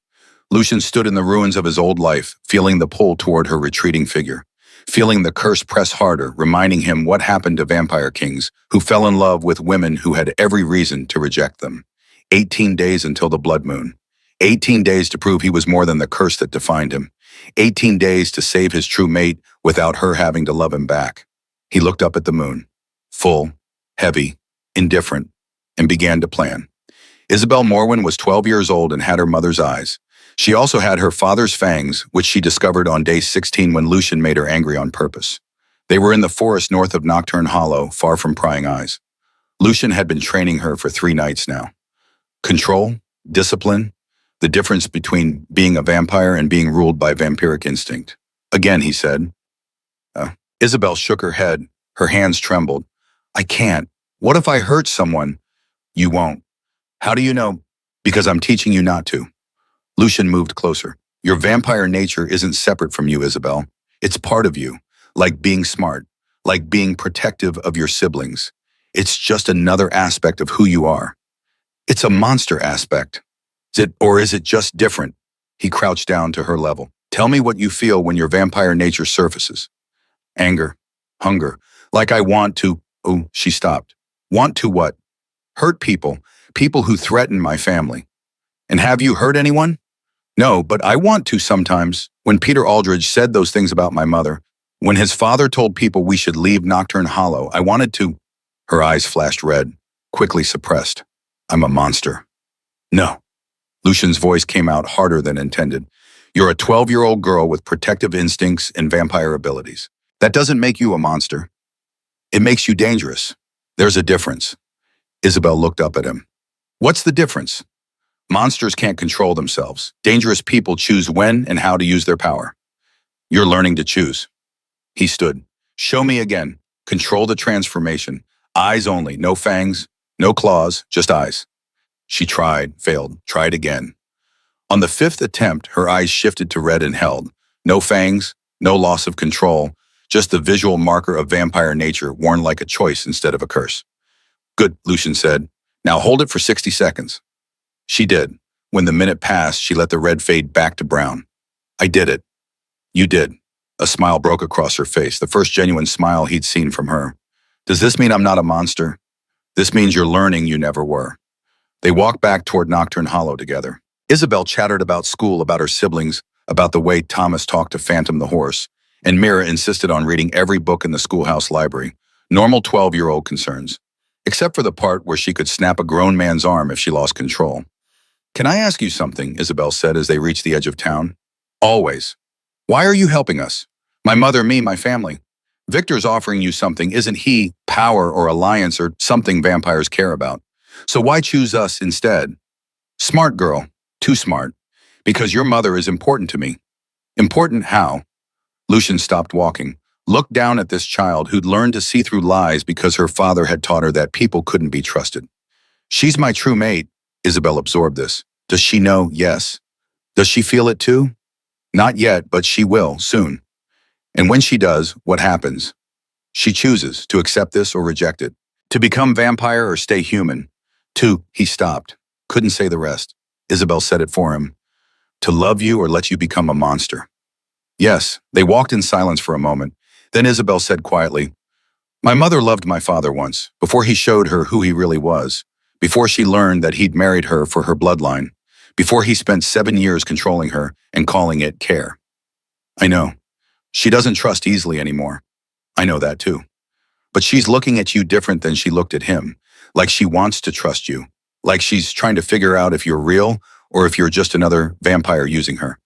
Lucian stood in the ruins of his old life, feeling the pull toward her retreating figure, feeling the curse press harder, reminding him what happened to vampire kings who fell in love with women who had every reason to reject them. 18 days until the blood moon. 18 days to prove he was more than the curse that defined him. 18 days to save his true mate without her having to love him back. He looked up at the moon, full, heavy, indifferent, and began to plan. Isabel Morwen was 12 years old and had her mother's eyes. She also had her father's fangs, which she discovered on day 16 when Lucian made her angry on purpose. They were in the forest north of Nocturne Hollow, far from prying eyes. Lucian had been training her for 3 nights now. Control, discipline, the difference between being a vampire and being ruled by vampiric instinct. Again, he said. Isabel shook her head. Her hands trembled. I can't. What if I hurt someone? You won't. How do you know? Because I'm teaching you not to. Lucian moved closer. Your vampire nature isn't separate from you, Isabel. It's part of you, like being smart, like being protective of your siblings. It's just another aspect of who you are. It's a monster aspect. Is it just different? He crouched down to her level. Tell me what you feel when your vampire nature surfaces. Anger, hunger, like I want to— Oh, she stopped. Want to what? Hurt people, people who threaten my family. And have you hurt anyone? No, but I want to sometimes. When Peter Aldridge said those things about my mother, when his father told people we should leave Nocturne Hollow, I wanted to— Her eyes flashed red, quickly suppressed. I'm a monster. No. Lucian's voice came out harder than intended. You're a 12-year-old girl with protective instincts and vampire abilities. That doesn't make you a monster. It makes you dangerous. There's a difference. Isabel looked up at him. What's the difference? Monsters can't control themselves. Dangerous people choose when and how to use their power. You're learning to choose. He stood. Show me again. Control the transformation. Eyes only, no fangs, no claws, just eyes. She tried, failed, tried again. On the fifth attempt, her eyes shifted to red and held. No fangs, no loss of control, just the visual marker of vampire nature worn like a choice instead of a curse. Good, Lucian said. Now hold it for 60 seconds. She did. When the minute passed, she let the red fade back to brown. I did it. You did. A smile broke across her face, the first genuine smile he'd seen from her. Does this mean I'm not a monster? This means you're learning you never were. They walked back toward Nocturne Hollow together. Isabel chattered about school, about her siblings, about the way Thomas talked to Phantom the horse, and Mira insisted on reading every book in the schoolhouse library, normal 12-year-old concerns, except for the part where she could snap a grown man's arm if she lost control. Can I ask you something? Isabel said as they reached the edge of town. Always. Why are you helping us? My mother, me, my family. Victor's offering you something. Isn't he power or alliance or something vampires care about? So why choose us instead? Smart girl. Too smart. Because your mother is important to me. Important how? Lucian stopped walking, looked down at this child who'd learned to see through lies because her father had taught her that people couldn't be trusted. She's my true mate. Isabel absorbed this. Does she know? Yes. Does she feel it too? Not yet, but she will, soon. And when she does, what happens? She chooses to accept this or reject it. To become vampire or stay human. He stopped. Couldn't say the rest. Isabel said it for him. To love you or let you become a monster. Yes, they walked in silence for a moment. Then Isabel said quietly, my mother loved my father once, before he showed her who he really was, before she learned that he'd married her for her bloodline, before he spent 7 years controlling her and calling it care. I know. She doesn't trust easily anymore. I know that too. But she's looking at you different than she looked at him, like she wants to trust you, like she's trying to figure out if you're real or if you're just another vampire using her.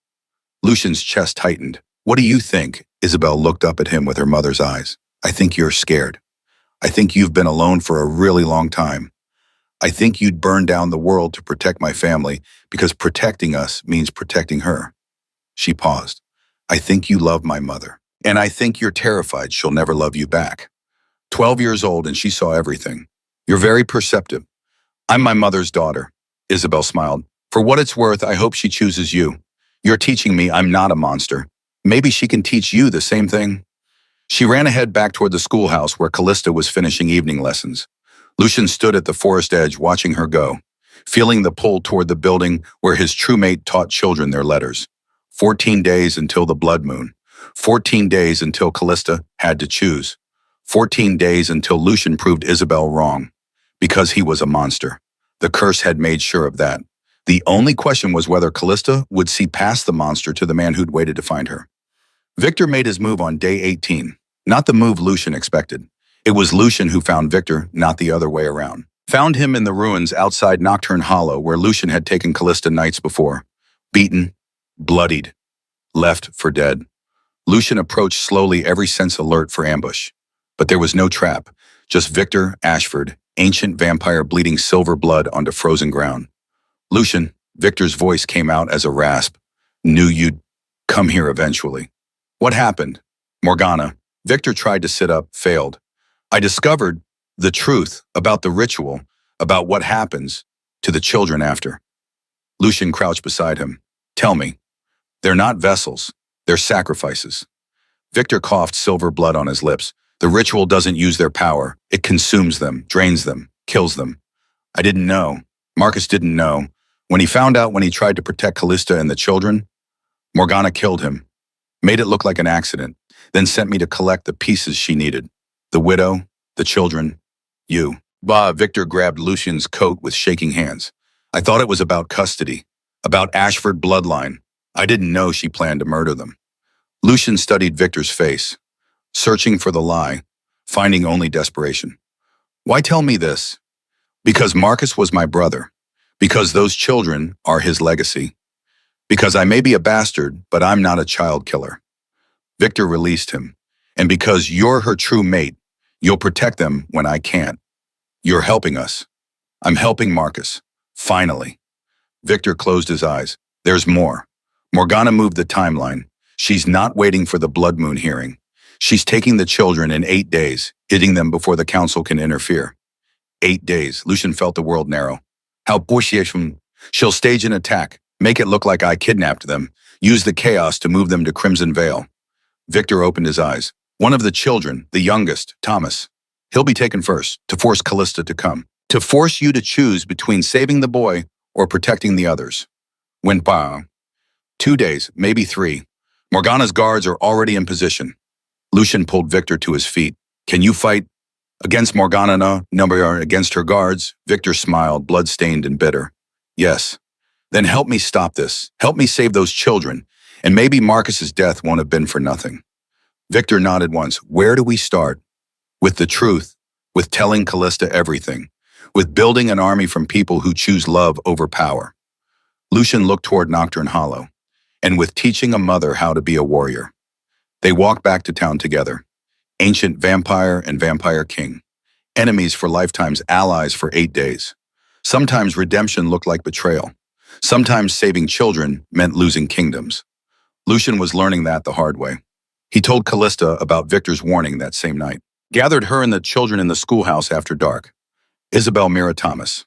Lucian's chest tightened. What do you think? Isabel looked up at him with her mother's eyes. I think you're scared. I think you've been alone for a really long time. I think you'd burn down the world to protect my family because protecting us means protecting her. She paused. I think you love my mother. And I think you're terrified she'll never love you back. 12 years old and she saw everything. You're very perceptive. I'm my mother's daughter. Isabel smiled. For what it's worth, I hope she chooses you. You're teaching me I'm not a monster. Maybe she can teach you the same thing. She ran ahead back toward the schoolhouse where Callista was finishing evening lessons. Lucian stood at the forest edge watching her go, feeling the pull toward the building where his true mate taught children their letters. 14 days until the blood moon. 14 days until Callista had to choose. 14 days until Lucian proved Isabel wrong. Because he was a monster. The curse had made sure of that. The only question was whether Callista would see past the monster to the man who'd waited to find her. Victor made his move on day 18, not the move Lucian expected. It was Lucian who found Victor, not the other way around. Found him in the ruins outside Nocturne Hollow where Lucian had taken Callista nights before. Beaten, bloodied, left for dead. Lucian approached slowly, every sense alert for ambush. But there was no trap, just Victor Ashford, ancient vampire bleeding silver blood onto frozen ground. Lucian, Victor's voice came out as a rasp. Knew you'd come here eventually. What happened? Morgana. Victor tried to sit up, failed. I discovered the truth about the ritual, about what happens to the children after. Lucian crouched beside him. Tell me. They're not vessels. They're sacrifices. Victor coughed, silver blood on his lips. The ritual doesn't use their power. It consumes them, drains them, kills them. I didn't know. Marcus didn't know. When he found out when he tried to protect Callista and the children, Morgana killed him, made it look like an accident, then sent me to collect the pieces she needed. The widow, the children, you. Bah, Victor grabbed Lucian's coat with shaking hands. I thought it was about custody, about Ashford bloodline. I didn't know she planned to murder them. Lucian studied Victor's face, searching for the lie, finding only desperation. Why tell me this? Because Marcus was my brother. Because those children are his legacy. Because I may be a bastard, but I'm not a child killer. Victor released him. And because you're her true mate, you'll protect them when I can't. You're helping us. I'm helping Marcus. Finally. Victor closed his eyes. There's more. Morgana moved the timeline. She's not waiting for the blood moon hearing. She's taking the children in 8 days, hitting them before the council can interfere. 8 days. Lucian felt the world narrow. How bullshit. She'll stage an attack, make it look like I kidnapped them, use the chaos to move them to Crimson Vale. Victor opened his eyes. One of the children, the youngest, Thomas. He'll be taken first, to force Callista to come. To force you to choose between saving the boy or protecting the others. Went by 2 days, maybe 3. Morgana's guards are already in position. Lucian pulled Victor to his feet. Can you fight? Against Morgana, no, against her guards? Victor smiled, blood-stained and bitter. Yes. Then help me stop this. Help me save those children. And maybe Marcus's death won't have been for nothing. Victor nodded once. Where do we start? With the truth. With telling Callista everything. With building an army from people who choose love over power. Lucian looked toward Nocturne Hollow. And with teaching a mother how to be a warrior. They walked back to town together. Ancient vampire and vampire king. Enemies for lifetimes, allies for 8 days. Sometimes redemption looked like betrayal. Sometimes saving children meant losing kingdoms. Lucian was learning that the hard way. He told Callista about Victor's warning that same night. Gathered her and the children in the schoolhouse after dark. Isabel, Mira, Thomas.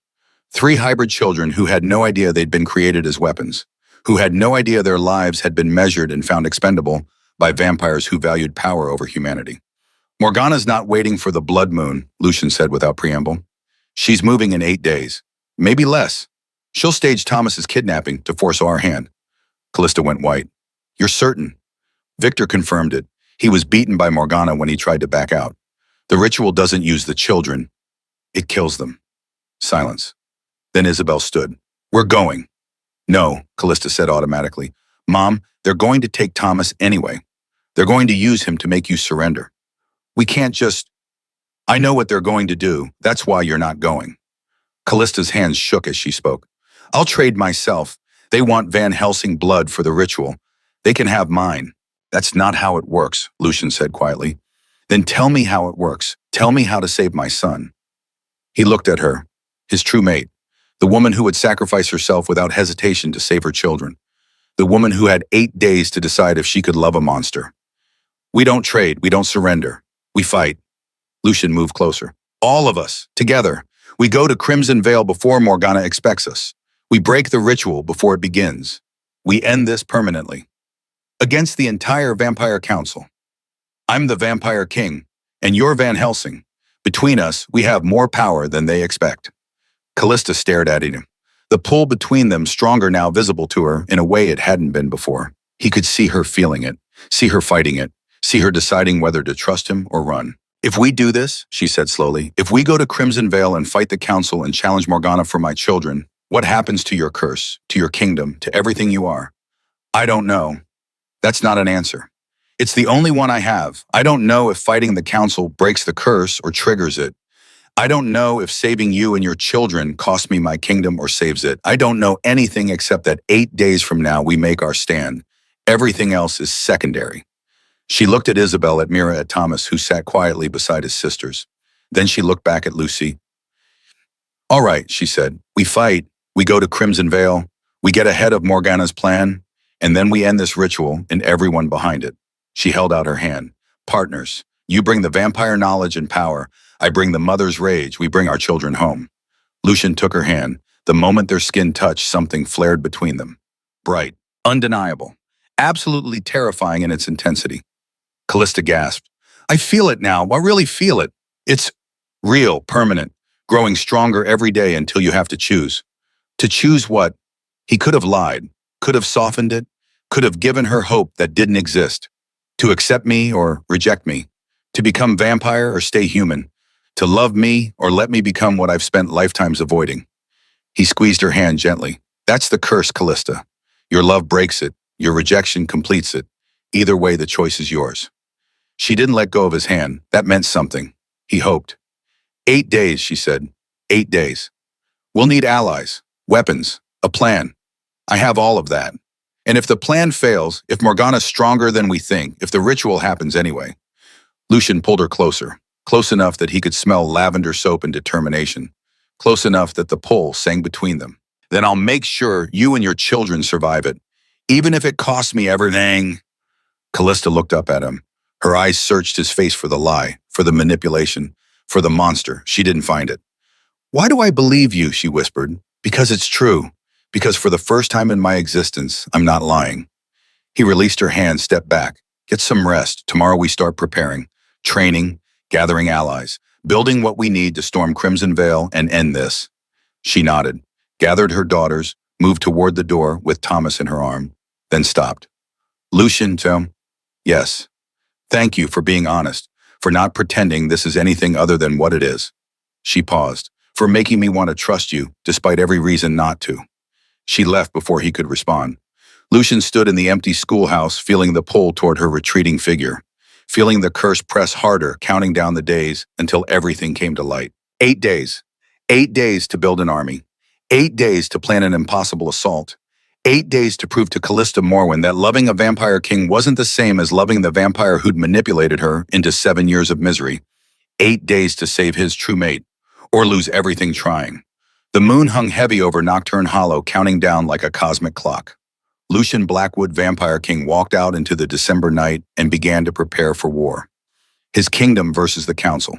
3 hybrid children who had no idea they'd been created as weapons. Who had no idea their lives had been measured and found expendable by vampires who valued power over humanity. Morgana's not waiting for the blood moon, Lucian said without preamble. She's moving in 8 days. Maybe less. She'll stage Thomas's kidnapping to force our hand. Callista went white. You're certain? Victor confirmed it. He was beaten by Morgana when he tried to back out. The ritual doesn't use the children. It kills them. Silence. Then Isabel stood. We're going. No, Callista said automatically. Mom, they're going to take Thomas anyway. They're going to use him to make you surrender. We can't just... I know what they're going to do. That's why you're not going. Callista's hands shook as she spoke. I'll trade myself. They want Van Helsing blood for the ritual. They can have mine. That's not how it works, Lucian said quietly. Then tell me how it works. Tell me how to save my son. He looked at her, his true mate, the woman who would sacrifice herself without hesitation to save her children, the woman who had 8 days to decide if she could love a monster. We don't trade, we don't surrender. We fight. Lucian moved closer. All of us, together. We go to Crimson Vale before Morgana expects us. We break the ritual before it begins. We end this permanently. Against the entire Vampire Council. I'm the Vampire King, and you're Van Helsing. Between us, we have more power than they expect. Callista stared at him. The pull between them stronger now visible to her in a way it hadn't been before. He could see her feeling it, see her fighting it, see her deciding whether to trust him or run. If we do this, she said slowly, if we go to Crimson Vale and fight the council and challenge Morgana for my children, what happens to your curse, to your kingdom, to everything you are? I don't know. That's not an answer. It's the only one I have. I don't know if fighting the council breaks the curse or triggers it. I don't know if saving you and your children costs me my kingdom or saves it. I don't know anything except that 8 days from now we make our stand. Everything else is secondary. She looked at Isabel, at Mira, at Thomas, who sat quietly beside his sisters. Then she looked back at Lucy. All right, she said, we fight, we go to Crimson Vale, we get ahead of Morgana's plan, and then we end this ritual and everyone behind it. She held out her hand. Partners, you bring the vampire knowledge and power. I bring the mother's rage. We bring our children home. Lucian took her hand. The moment their skin touched, something flared between them. Bright, undeniable, absolutely terrifying in its intensity. Callista gasped. I feel it now. I really feel it. It's real, permanent, growing stronger every day until you have to choose. To choose what? He could have lied, could have softened it, could have given her hope that didn't exist. To accept me or reject me. To become vampire or stay human. To love me or let me become what I've spent lifetimes avoiding. He squeezed her hand gently. That's the curse, Callista. Your love breaks it. Your rejection completes it. Either way, the choice is yours. She didn't let go of his hand. That meant something. He hoped. 8 days, she said. 8 days. We'll need allies, weapons, a plan. I have all of that. And if the plan fails, if Morgana's stronger than we think, if the ritual happens anyway. Lucian pulled her closer, close enough that he could smell lavender soap and determination, close enough that the pull sang between them. Then I'll make sure you and your children survive it, even if it costs me everything." Callista looked up at him. Her eyes searched his face for the lie, for the manipulation, for the monster. She didn't find it. "Why do I believe you?" she whispered. "Because it's true. Because for the first time in my existence, I'm not lying." He released her hand, stepped back. "Get some rest. Tomorrow we start preparing, training, gathering allies, building what we need to storm Crimson Vale and end this." She nodded, gathered her daughters, moved toward the door with Thomas in her arm, then stopped. "Lucian, Tim?" "Yes. Thank you for being honest, for not pretending this is anything other than what it is." She paused. "For making me want to trust you, despite every reason not to." She left before he could respond. Lucian stood in the empty schoolhouse, feeling the pull toward her retreating figure, feeling the curse press harder, counting down the days until everything came to light. 8 days. 8 days to build an army. 8 days to plan an impossible assault. 8 days to prove to Callista Morwen that loving a vampire king wasn't the same as loving the vampire who'd manipulated her into 7 years of misery. 8 days to save his true mate, or lose everything trying. The moon hung heavy over Nocturne Hollow, counting down like a cosmic clock. Lucian Blackwood, Vampire King, walked out into the December night and began to prepare for war. His kingdom versus the council.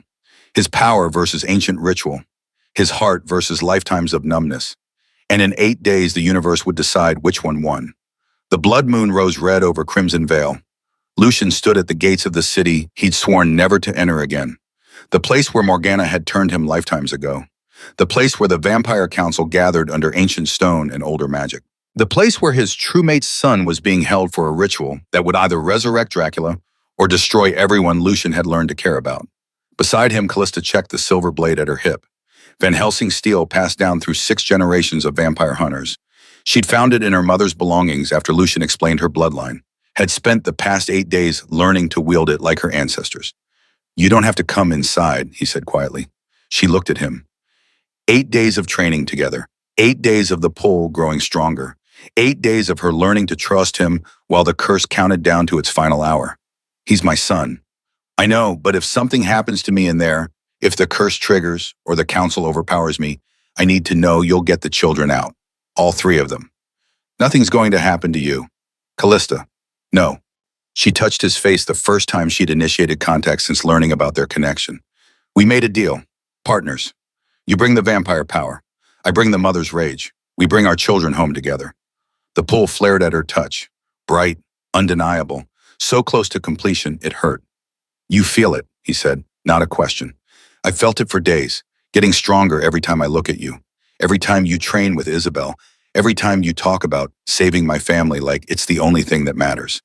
His power versus ancient ritual. His heart versus lifetimes of numbness. And in 8 days, the universe would decide which one won. The blood moon rose red over Crimson Vale. Lucian stood at the gates of the city he'd sworn never to enter again. The place where Morgana had turned him lifetimes ago. The place where the Vampire Council gathered under ancient stone and older magic. The place where his true mate's son was being held for a ritual that would either resurrect Dracula or destroy everyone Lucian had learned to care about. Beside him, Callista checked the silver blade at her hip. Van Helsing steel passed down through 6 generations of vampire hunters. She'd found it in her mother's belongings after Lucian explained her bloodline, had spent the past 8 days learning to wield it like her ancestors. "You don't have to come inside," he said quietly. She looked at him. 8 days of training together. 8 days of the pull growing stronger. 8 days of her learning to trust him while the curse counted down to its final hour. "He's my son." "I know, but if something happens to me in there, if the curse triggers or the council overpowers me, I need to know you'll get the children out. All 3 of them." "Nothing's going to happen to you." "Callista." "No." She touched his face the first time she'd initiated contact since learning about their connection. "We made a deal. Partners. You bring the vampire power. I bring the mother's rage. We bring our children home together." The pull flared at her touch. Bright, undeniable, so close to completion it hurt. "You feel it," he said, not a question. "I felt it for days, getting stronger every time I look at you. Every time you train with Isabel. Every time you talk about saving my family like it's the only thing that matters."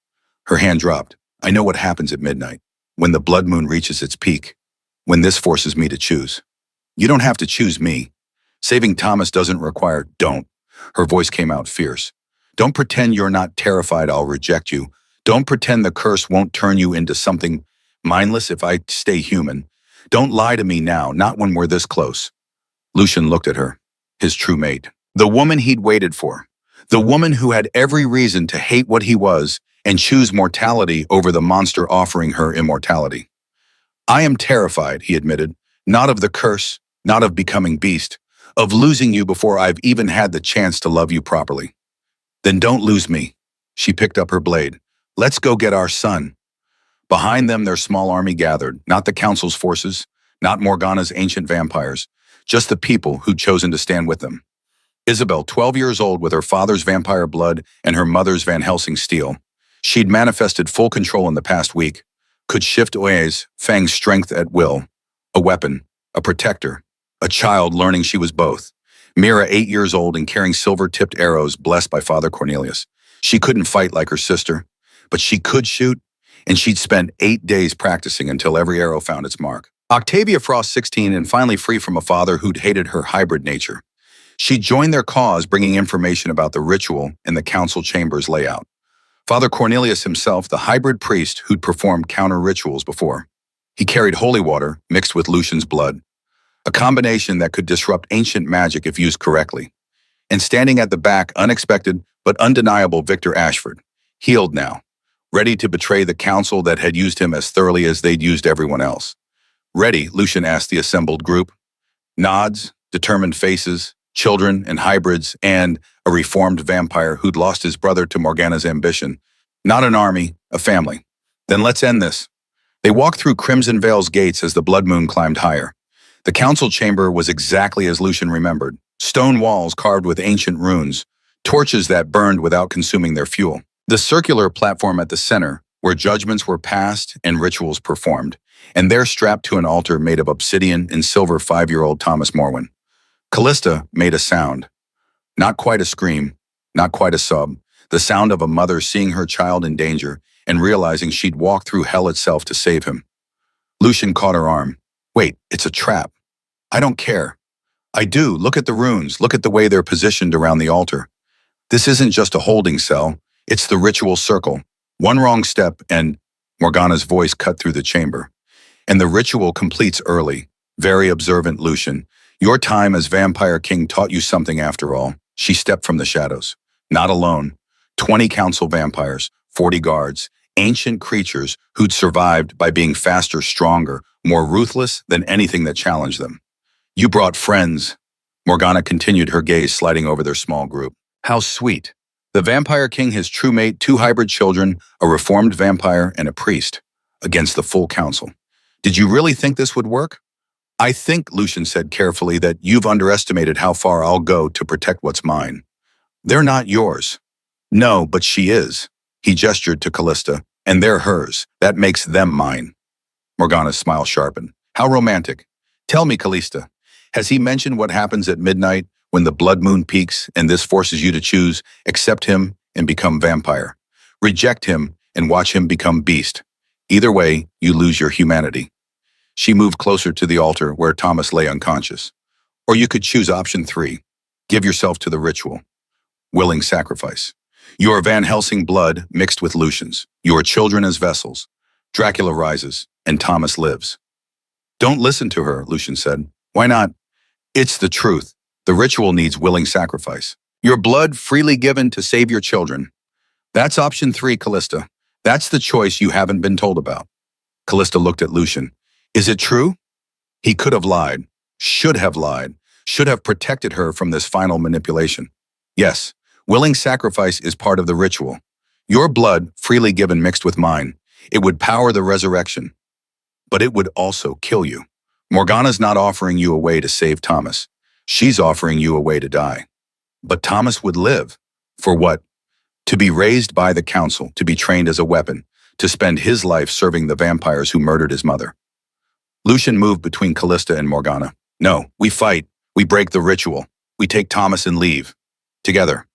Her hand dropped. "I know what happens at midnight, when the blood moon reaches its peak, when this forces me to choose. You don't have to choose me. Saving Thomas doesn't require don't." Her voice came out fierce. "Don't pretend you're not terrified I'll reject you. Don't pretend the curse won't turn you into something mindless if I stay human. Don't lie to me now, not when we're this close." Lucian looked at her, his true mate. The woman he'd waited for. The woman who had every reason to hate what he was and choose mortality over the monster offering her immortality. "I am terrified," he admitted, "not of the curse, not of becoming beast, of losing you before I've even had the chance to love you properly." "Then don't lose me." She picked up her blade. "Let's go get our son." Behind them, their small army gathered, not the council's forces, not Morgana's ancient vampires, just the people who'd chosen to stand with them. Isabel, 12 years old with her father's vampire blood and her mother's Van Helsing steel. She'd manifested full control in the past week, could shift Oye's Fang's strength at will. A weapon, a protector, a child learning she was both. Mira, 8 years old and carrying silver-tipped arrows blessed by Father Cornelius. She couldn't fight like her sister, but she could shoot, and she'd spent 8 days practicing until every arrow found its mark. Octavia Frost, 16, and finally free from a father who'd hated her hybrid nature. She joined their cause, bringing information about the ritual and the council chamber's layout. Father Cornelius himself, the hybrid priest who'd performed counter-rituals before. He carried holy water mixed with Lucian's blood, a combination that could disrupt ancient magic if used correctly. And standing at the back, unexpected but undeniable Victor Ashford, healed now, ready to betray the council that had used him as thoroughly as they'd used everyone else. "Ready?" Lucian asked the assembled group. Nods, determined faces, children and hybrids, and a reformed vampire who'd lost his brother to Morgana's ambition. Not an army, a family. Then let's end this. They walked through Crimson Vale's gates as the blood moon climbed higher. The council chamber was exactly as Lucian remembered. Stone walls carved with ancient runes, torches that burned without consuming their fuel. The circular platform at the center, where judgments were passed and rituals performed, and there strapped to an altar made of obsidian and silver 5-year-old Thomas Morwen. Callista made a sound. Not quite a scream, not quite a sob, the sound of a mother seeing her child in danger and realizing she'd walk through hell itself to save him. Lucian caught her arm. Wait, it's a trap. I don't care. I do. Look at the runes. Look at the way they're positioned around the altar. This isn't just a holding cell. It's the ritual circle. One wrong step and Morgana's voice cut through the chamber. And the ritual completes early. Very observant, Lucian. Your time as Vampire King taught you something after all. She stepped from the shadows. Not alone. 20 council vampires, 40 guards, ancient creatures who'd survived by being faster, stronger, more ruthless than anything that challenged them. You brought friends. Morgana continued, her gaze sliding over their small group. How sweet. The Vampire King, his true mate, 2 hybrid children, a reformed vampire, and a priest, against the full council. Did you really think this would work? I think, Lucian said carefully, that you've underestimated how far I'll go to protect what's mine. They're not yours. No, but she is. He gestured to Callista. And they're hers. That makes them mine. Morgana's smile sharpened. How romantic. Tell me, Callista, has he mentioned what happens at midnight when the blood moon peaks and this forces you to choose, accept him and become vampire, reject him and watch him become beast? Either way, you lose your humanity. She moved closer to the altar where Thomas lay unconscious. Or you could choose option 3. Give yourself to the ritual. Willing sacrifice. Your Van Helsing blood mixed with Lucian's. Your children as vessels. Dracula rises, and Thomas lives. Don't listen to her, Lucian said. Why not? It's the truth. The ritual needs willing sacrifice. Your blood freely given to save your children. That's option 3, Callista. That's the choice you haven't been told about. Callista looked at Lucian. Is it true? He could have lied, should have protected her from this final manipulation. Yes, willing sacrifice is part of the ritual. Your blood, freely given mixed with mine, it would power the resurrection. But it would also kill you. Morgana's not offering you a way to save Thomas. She's offering you a way to die. But Thomas would live. For what? To be raised by the council, to be trained as a weapon, to spend his life serving the vampires who murdered his mother. Lucian moved between Callista and Morgana. No, we fight. We break the ritual. We take Thomas and leave. Together.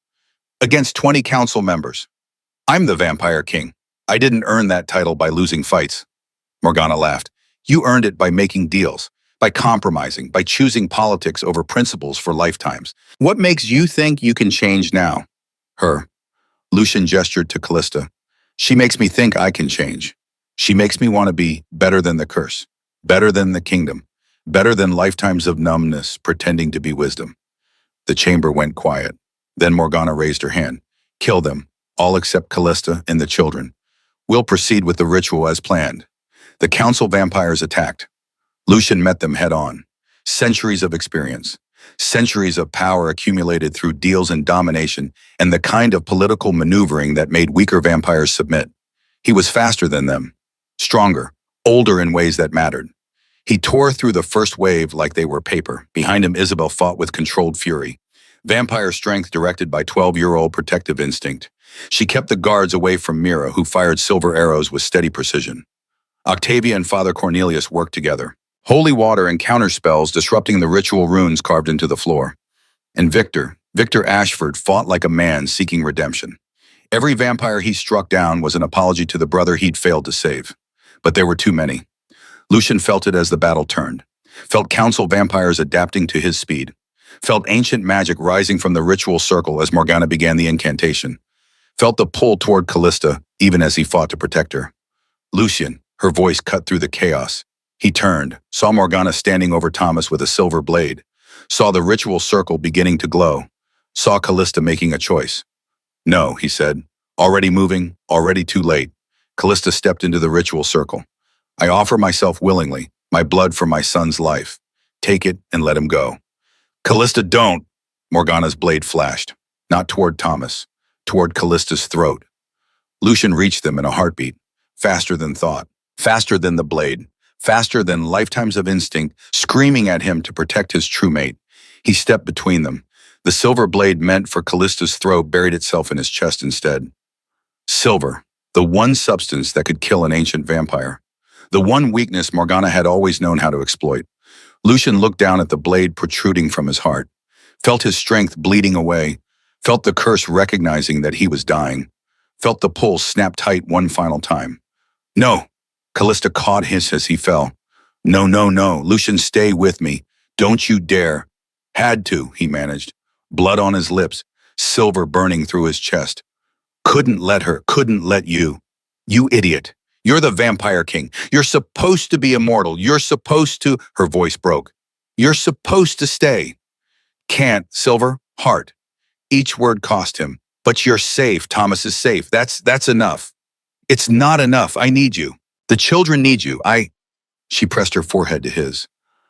Against 20 council members. I'm the Vampire King. I didn't earn that title by losing fights. Morgana laughed. You earned it by making deals, by compromising, by choosing politics over principles for lifetimes. What makes you think you can change now? Her. Lucian gestured to Callista. She makes me think I can change. She makes me want to be better than the curse, better than the kingdom, better than lifetimes of numbness pretending to be wisdom. The chamber went quiet. Then Morgana raised her hand. Kill them, all except Callista and the children. We'll proceed with the ritual as planned. The council vampires attacked. Lucian met them head on. Centuries of experience, centuries of power accumulated through deals and domination, and the kind of political maneuvering that made weaker vampires submit. He was faster than them, stronger, older in ways that mattered. He tore through the first wave like they were paper. Behind him, Isabel fought with controlled fury. Vampire strength directed by 12-year-old protective instinct. She kept the guards away from Mira, who fired silver arrows with steady precision. Octavia and Father Cornelius worked together. Holy water and counter spells disrupting the ritual runes carved into the floor. And Victor Ashford fought like a man seeking redemption. Every vampire he struck down was an apology to the brother he'd failed to save. But there were too many. Lucian felt it as the battle turned. Felt council vampires adapting to his speed. Felt ancient magic rising from the ritual circle as Morgana began the incantation. Felt the pull toward Callista even as he fought to protect her. Lucian, her voice cut through the chaos. He turned, saw Morgana standing over Thomas with a silver blade, saw the ritual circle beginning to glow, saw Callista making a choice. No, he said. Already moving, already too late. Callista stepped into the ritual circle. I offer myself willingly, my blood for my son's life. Take it and let him go. Callista, don't! Morgana's blade flashed, not toward Thomas, toward Callista's throat. Lucian reached them in a heartbeat, faster than thought, faster than the blade, faster than lifetimes of instinct, screaming at him to protect his true mate. He stepped between them. The silver blade meant for Callista's throat buried itself in his chest instead. Silver, the one substance that could kill an ancient vampire. The one weakness Morgana had always known how to exploit. Lucian looked down at the blade protruding from his heart, felt his strength bleeding away, felt the curse recognizing that he was dying, felt the pull snap tight one final time. No! Callista caught his as he fell. No, no, no, Lucian, stay with me. Don't you dare. Had to, he managed, blood on his lips, silver burning through his chest. Couldn't let her, couldn't let you. You idiot. You're the vampire king. You're supposed to be immortal. You're supposed to, her voice broke. You're supposed to stay. Can't, Silver, heart. Each word cost him. But you're safe, Thomas is safe. That's enough. It's not enough, I need you. The children need you, She pressed her forehead to his.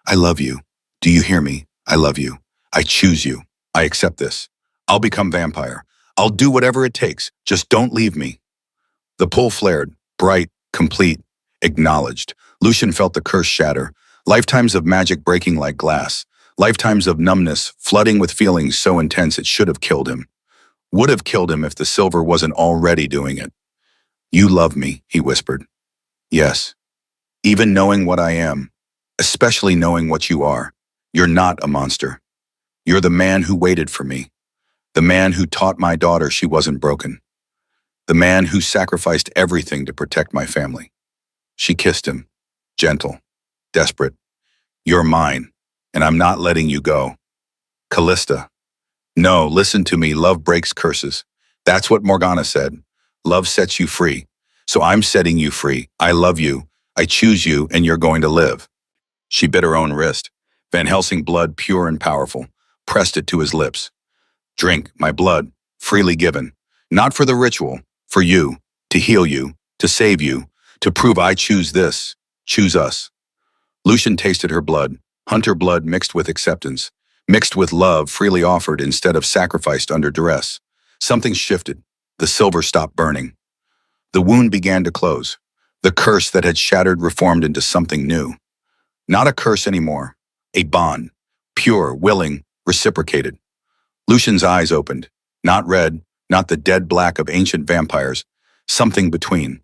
I love you. Do you hear me? I love you. I choose you. I accept this. I'll become vampire. I'll do whatever it takes. Just don't leave me. The pull flared, bright, complete, acknowledged. Lucian felt the curse shatter, lifetimes of magic breaking like glass, lifetimes of numbness flooding with feelings so intense it should have killed him. Would have killed him if the silver wasn't already doing it. You love me, he whispered. Yes. Even knowing what I am, especially knowing what you are, you're not a monster. You're the man who waited for me. The man who taught my daughter she wasn't broken. The man who sacrificed everything to protect my family. She kissed him, gentle, desperate. You're mine, and I'm not letting you go. Callista. No, listen to me, love breaks curses. That's what Morgana said. Love sets you free. So I'm setting you free. I love you. I choose you, and you're going to live. She bit her own wrist. Van Helsing blood, pure and powerful, pressed it to his lips. Drink my blood, freely given. Not for the ritual, for you, to heal you, to save you, to prove I choose this, choose us. Lucian tasted her blood, hunter blood mixed with acceptance, mixed with love freely offered instead of sacrificed under duress. Something shifted. The silver stopped burning. The wound began to close. The curse that had shattered reformed into something new. Not a curse anymore. A bond. Pure, willing, reciprocated. Lucian's eyes opened. Not red, not the dead black of ancient vampires. Something between.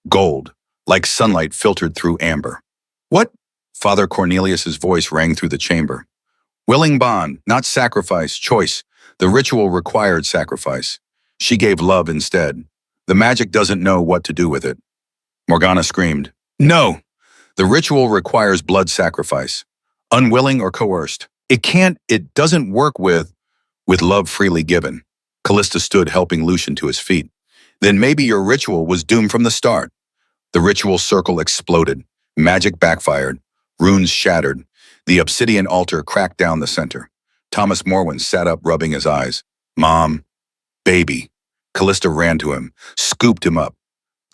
Gold, like sunlight filtered through amber. What? Father Cornelius's voice rang through the chamber. Willing bond, not sacrifice, choice. The ritual required sacrifice. She gave love instead. The magic doesn't know what to do with it. Morgana screamed, No! The ritual requires blood sacrifice. Unwilling or coerced. It doesn't work with love freely given. Callista stood helping Lucian to his feet. Then maybe your ritual was doomed from the start. The ritual circle exploded. Magic backfired. Runes shattered. The obsidian altar cracked down the center. Thomas Morwen sat up rubbing his eyes. Mom. Baby. Callista ran to him, scooped him up.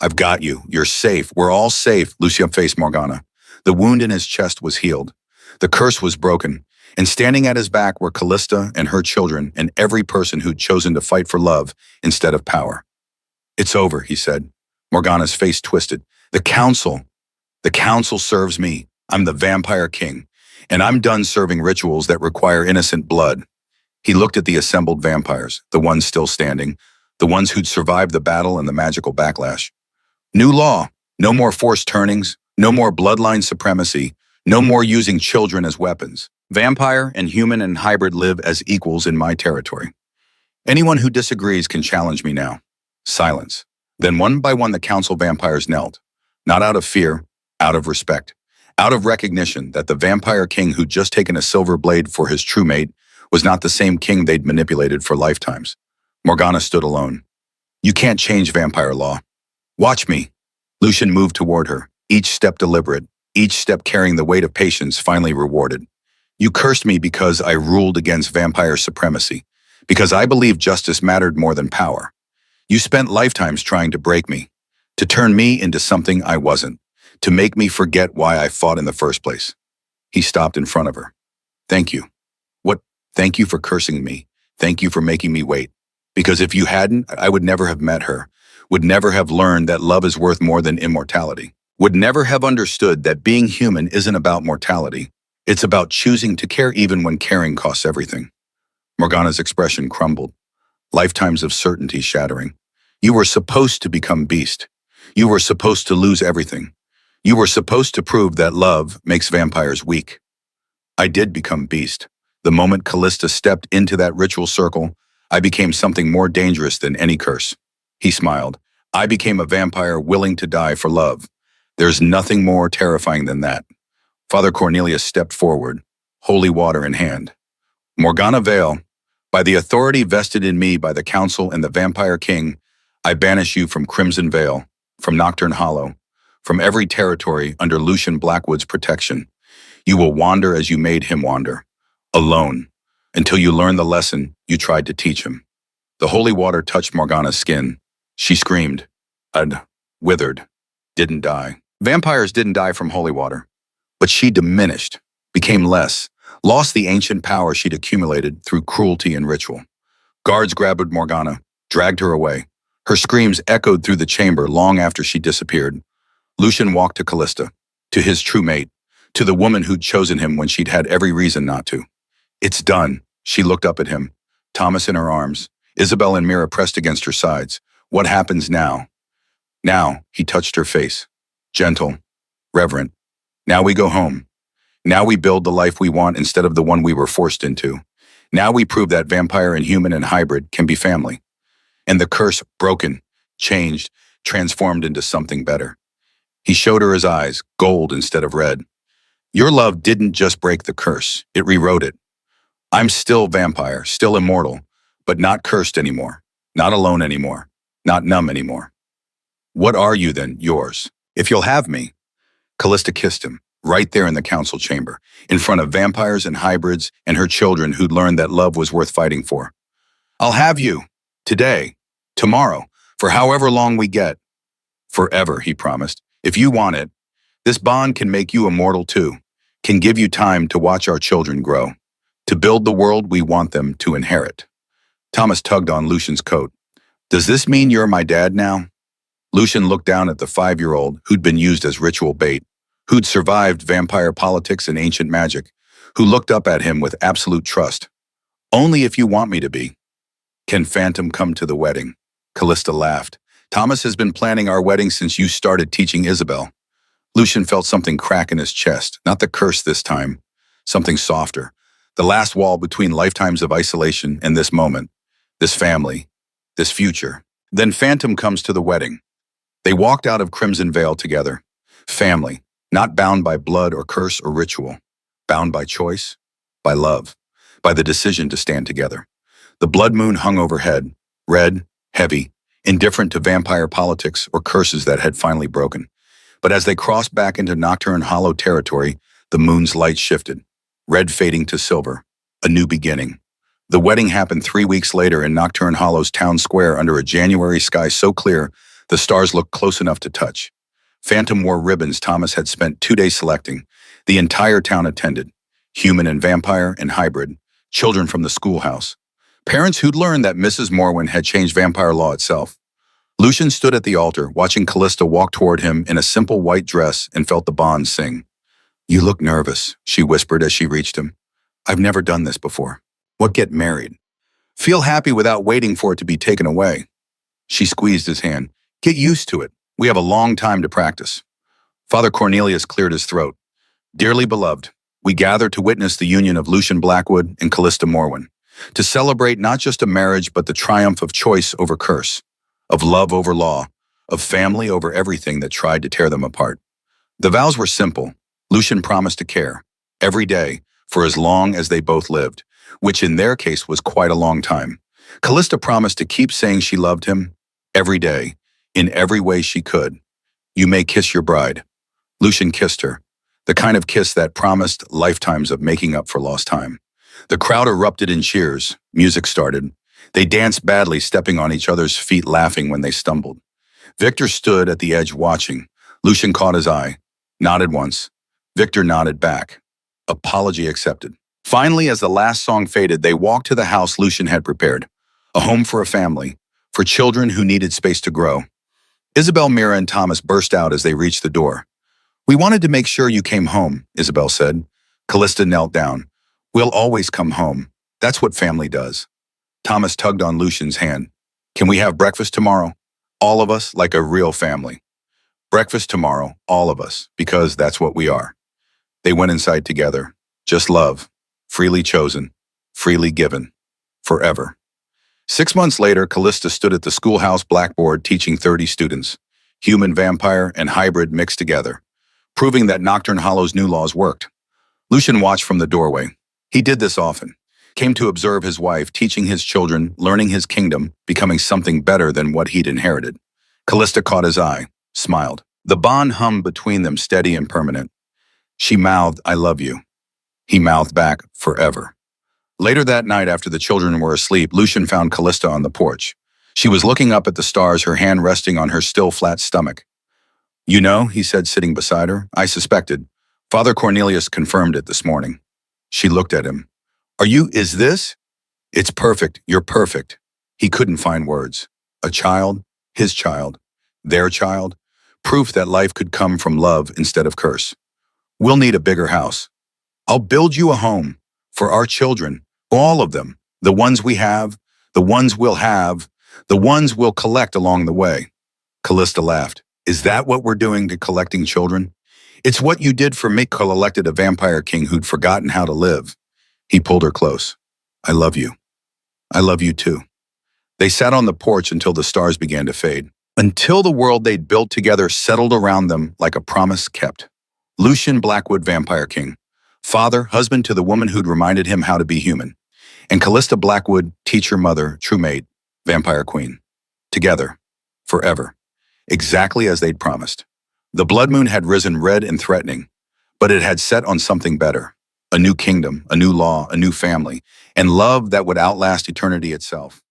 I've got you. You're safe. We're all safe, Lucian faced Morgana. The wound in his chest was healed. The curse was broken. And standing at his back were Callista and her children and every person who'd chosen to fight for love instead of power. It's over, he said. Morgana's face twisted. The council serves me. I'm the vampire king. And I'm done serving rituals that require innocent blood. He looked at the assembled vampires, the ones still standing, the ones who'd survived the battle and the magical backlash. New law. No more forced turnings. No more bloodline supremacy. No more using children as weapons. Vampire and human and hybrid live as equals in my territory. Anyone who disagrees can challenge me now. Silence. Then one by one the council vampires knelt. Not out of fear, out of respect. Out of recognition that the vampire king who'd just taken a silver blade for his true mate was not the same king they'd manipulated for lifetimes. Morgana stood alone. You can't change vampire law. Watch me. Lucian moved toward her, each step deliberate, each step carrying the weight of patience finally rewarded. You cursed me because I ruled against vampire supremacy, because I believed justice mattered more than power. You spent lifetimes trying to break me, to turn me into something I wasn't, to make me forget why I fought in the first place. He stopped in front of her. Thank you. What? Thank you for cursing me. Thank you for making me wait. Because if you hadn't, I would never have met her, would never have learned that love is worth more than immortality, would never have understood that being human isn't about mortality. It's about choosing to care even when caring costs everything. Morgana's expression crumbled, lifetimes of certainty shattering. You were supposed to become beast. You were supposed to lose everything. You were supposed to prove that love makes vampires weak. I did become beast. The moment Callista stepped into that ritual circle, I became something more dangerous than any curse. He smiled. I became a vampire willing to die for love. There's nothing more terrifying than that. Father Cornelius stepped forward, holy water in hand. Morgana Vale, by the authority vested in me by the Council and the Vampire King, I banish you from Crimson Vale, from Nocturne Hollow, from every territory under Lucian Blackwood's protection. You will wander as you made him wander, alone, until you learn the lesson you tried to teach him. The holy water touched Morgana's skin. She screamed. I'd withered, didn't die. Vampires didn't die from holy water, but she diminished, became less, lost the ancient power she'd accumulated through cruelty and ritual. Guards grabbed Morgana, dragged her away. Her screams echoed through the chamber long after she disappeared. Lucian walked to Callista, to his true mate, to the woman who'd chosen him when she'd had every reason not to. It's done. She looked up at him, Thomas in her arms, Isabel and Mira pressed against her sides. What happens now? Now, he touched her face. Gentle, reverent. Now we go home. Now we build the life we want instead of the one we were forced into. Now we prove that vampire and human and hybrid can be family. And the curse, broken, changed, transformed into something better. He showed her his eyes, gold instead of red. Your love didn't just break the curse, it rewrote it. I'm still vampire, still immortal, but not cursed anymore, not alone anymore, not numb anymore. What are you then, yours? If you'll have me. Callista kissed him, right there in the council chamber, in front of vampires and hybrids and her children who'd learned that love was worth fighting for. I'll have you, today, tomorrow, for however long we get. Forever, he promised. If you want it, this bond can make you immortal too, can give you time to watch our children grow, to build the world we want them to inherit. Thomas tugged on Lucian's coat. Does this mean you're my dad now? Lucian looked down at the 5-year-old who'd been used as ritual bait, who'd survived vampire politics and ancient magic, who looked up at him with absolute trust. Only if you want me to be. Can Phantom come to the wedding? Callista laughed. Thomas has been planning our wedding since you started teaching Isabel. Lucian felt something crack in his chest, not the curse this time, something softer. The last wall between lifetimes of isolation and this moment, this family, this future. Then Phantom comes to the wedding. They walked out of Crimson Vale together. Family, not bound by blood or curse or ritual, bound by choice, by love, by the decision to stand together. The blood moon hung overhead, red, heavy, indifferent to vampire politics or curses that had finally broken. But as they crossed back into Nocturne Hollow territory, the moon's light shifted, red fading to silver, a new beginning. The wedding happened 3 weeks later in Nocturne Hollow's town square under a January sky so clear the stars looked close enough to touch. Phantom wore ribbons Thomas had spent 2 days selecting. The entire town attended, human and vampire and hybrid, children from the schoolhouse, parents who'd learned that Mrs. Morwen had changed vampire law itself. Lucian stood at the altar, watching Callista walk toward him in a simple white dress and felt the bond sing. You look nervous, she whispered as she reached him. I've never done this before. What, get married? Feel happy without waiting for it to be taken away. She squeezed his hand. Get used to it. We have a long time to practice. Father Cornelius cleared his throat. Dearly beloved, we gather to witness the union of Lucian Blackwood and Callista Morwen, to celebrate not just a marriage but the triumph of choice over curse, of love over law, of family over everything that tried to tear them apart. The vows were simple. Lucian promised to care, every day, for as long as they both lived, which in their case was quite a long time. Callista promised to keep saying she loved him, every day, in every way she could. You may kiss your bride. Lucian kissed her, the kind of kiss that promised lifetimes of making up for lost time. The crowd erupted in cheers. Music started. They danced badly, stepping on each other's feet, laughing when they stumbled. Victor stood at the edge watching. Lucian caught his eye, nodded once. Victor nodded back. Apology accepted. Finally, as the last song faded, they walked to the house Lucian had prepared, a home for a family, for children who needed space to grow. Isabel, Mira, and Thomas burst out as they reached the door. "We wanted to make sure you came home," Isabel said. Callista knelt down. "We'll always come home. That's what family does." Thomas tugged on Lucian's hand. "Can we have breakfast tomorrow? All of us, like a real family. Breakfast tomorrow, all of us, because that's what we are." They went inside together. Just love. Freely chosen. Freely given. Forever. 6 months later, Callista stood at the schoolhouse blackboard teaching 30 students. Human vampire and hybrid mixed together, proving that Nocturne Hollow's new laws worked. Lucian watched from the doorway. He did this often. Came to observe his wife, teaching his children, learning his kingdom, becoming something better than what he'd inherited. Callista caught his eye, smiled. The bond hummed between them, steady and permanent. She mouthed, "I love you." He mouthed back, "Forever." Later that night, after the children were asleep, Lucian found Callista on the porch. She was looking up at the stars, her hand resting on her still flat stomach. "You know," he said, sitting beside her, "I suspected. Father Cornelius confirmed it this morning." She looked at him. Is this?" "It's perfect. You're perfect." He couldn't find words. A child, his child, their child, proof that life could come from love instead of curse. "We'll need a bigger house. I'll build you a home. For our children, all of them, the ones we have, the ones we'll have, the ones we'll collect along the way." Callista laughed. "Is that what we're doing to collecting children? It's what you did for me." Call elected a vampire king who'd forgotten how to live. He pulled her close. "I love you. I love you too." They sat on the porch until the stars began to fade. Until the world they'd built together settled around them like a promise kept. Lucian Blackwood, Vampire King. Father, husband to the woman who'd reminded him how to be human. And Callista Blackwood, teacher, mother, true mate, Vampire Queen. Together. Forever. Exactly as they'd promised. The blood moon had risen red and threatening, but it had set on something better. A new kingdom, a new law, a new family, and love that would outlast eternity itself.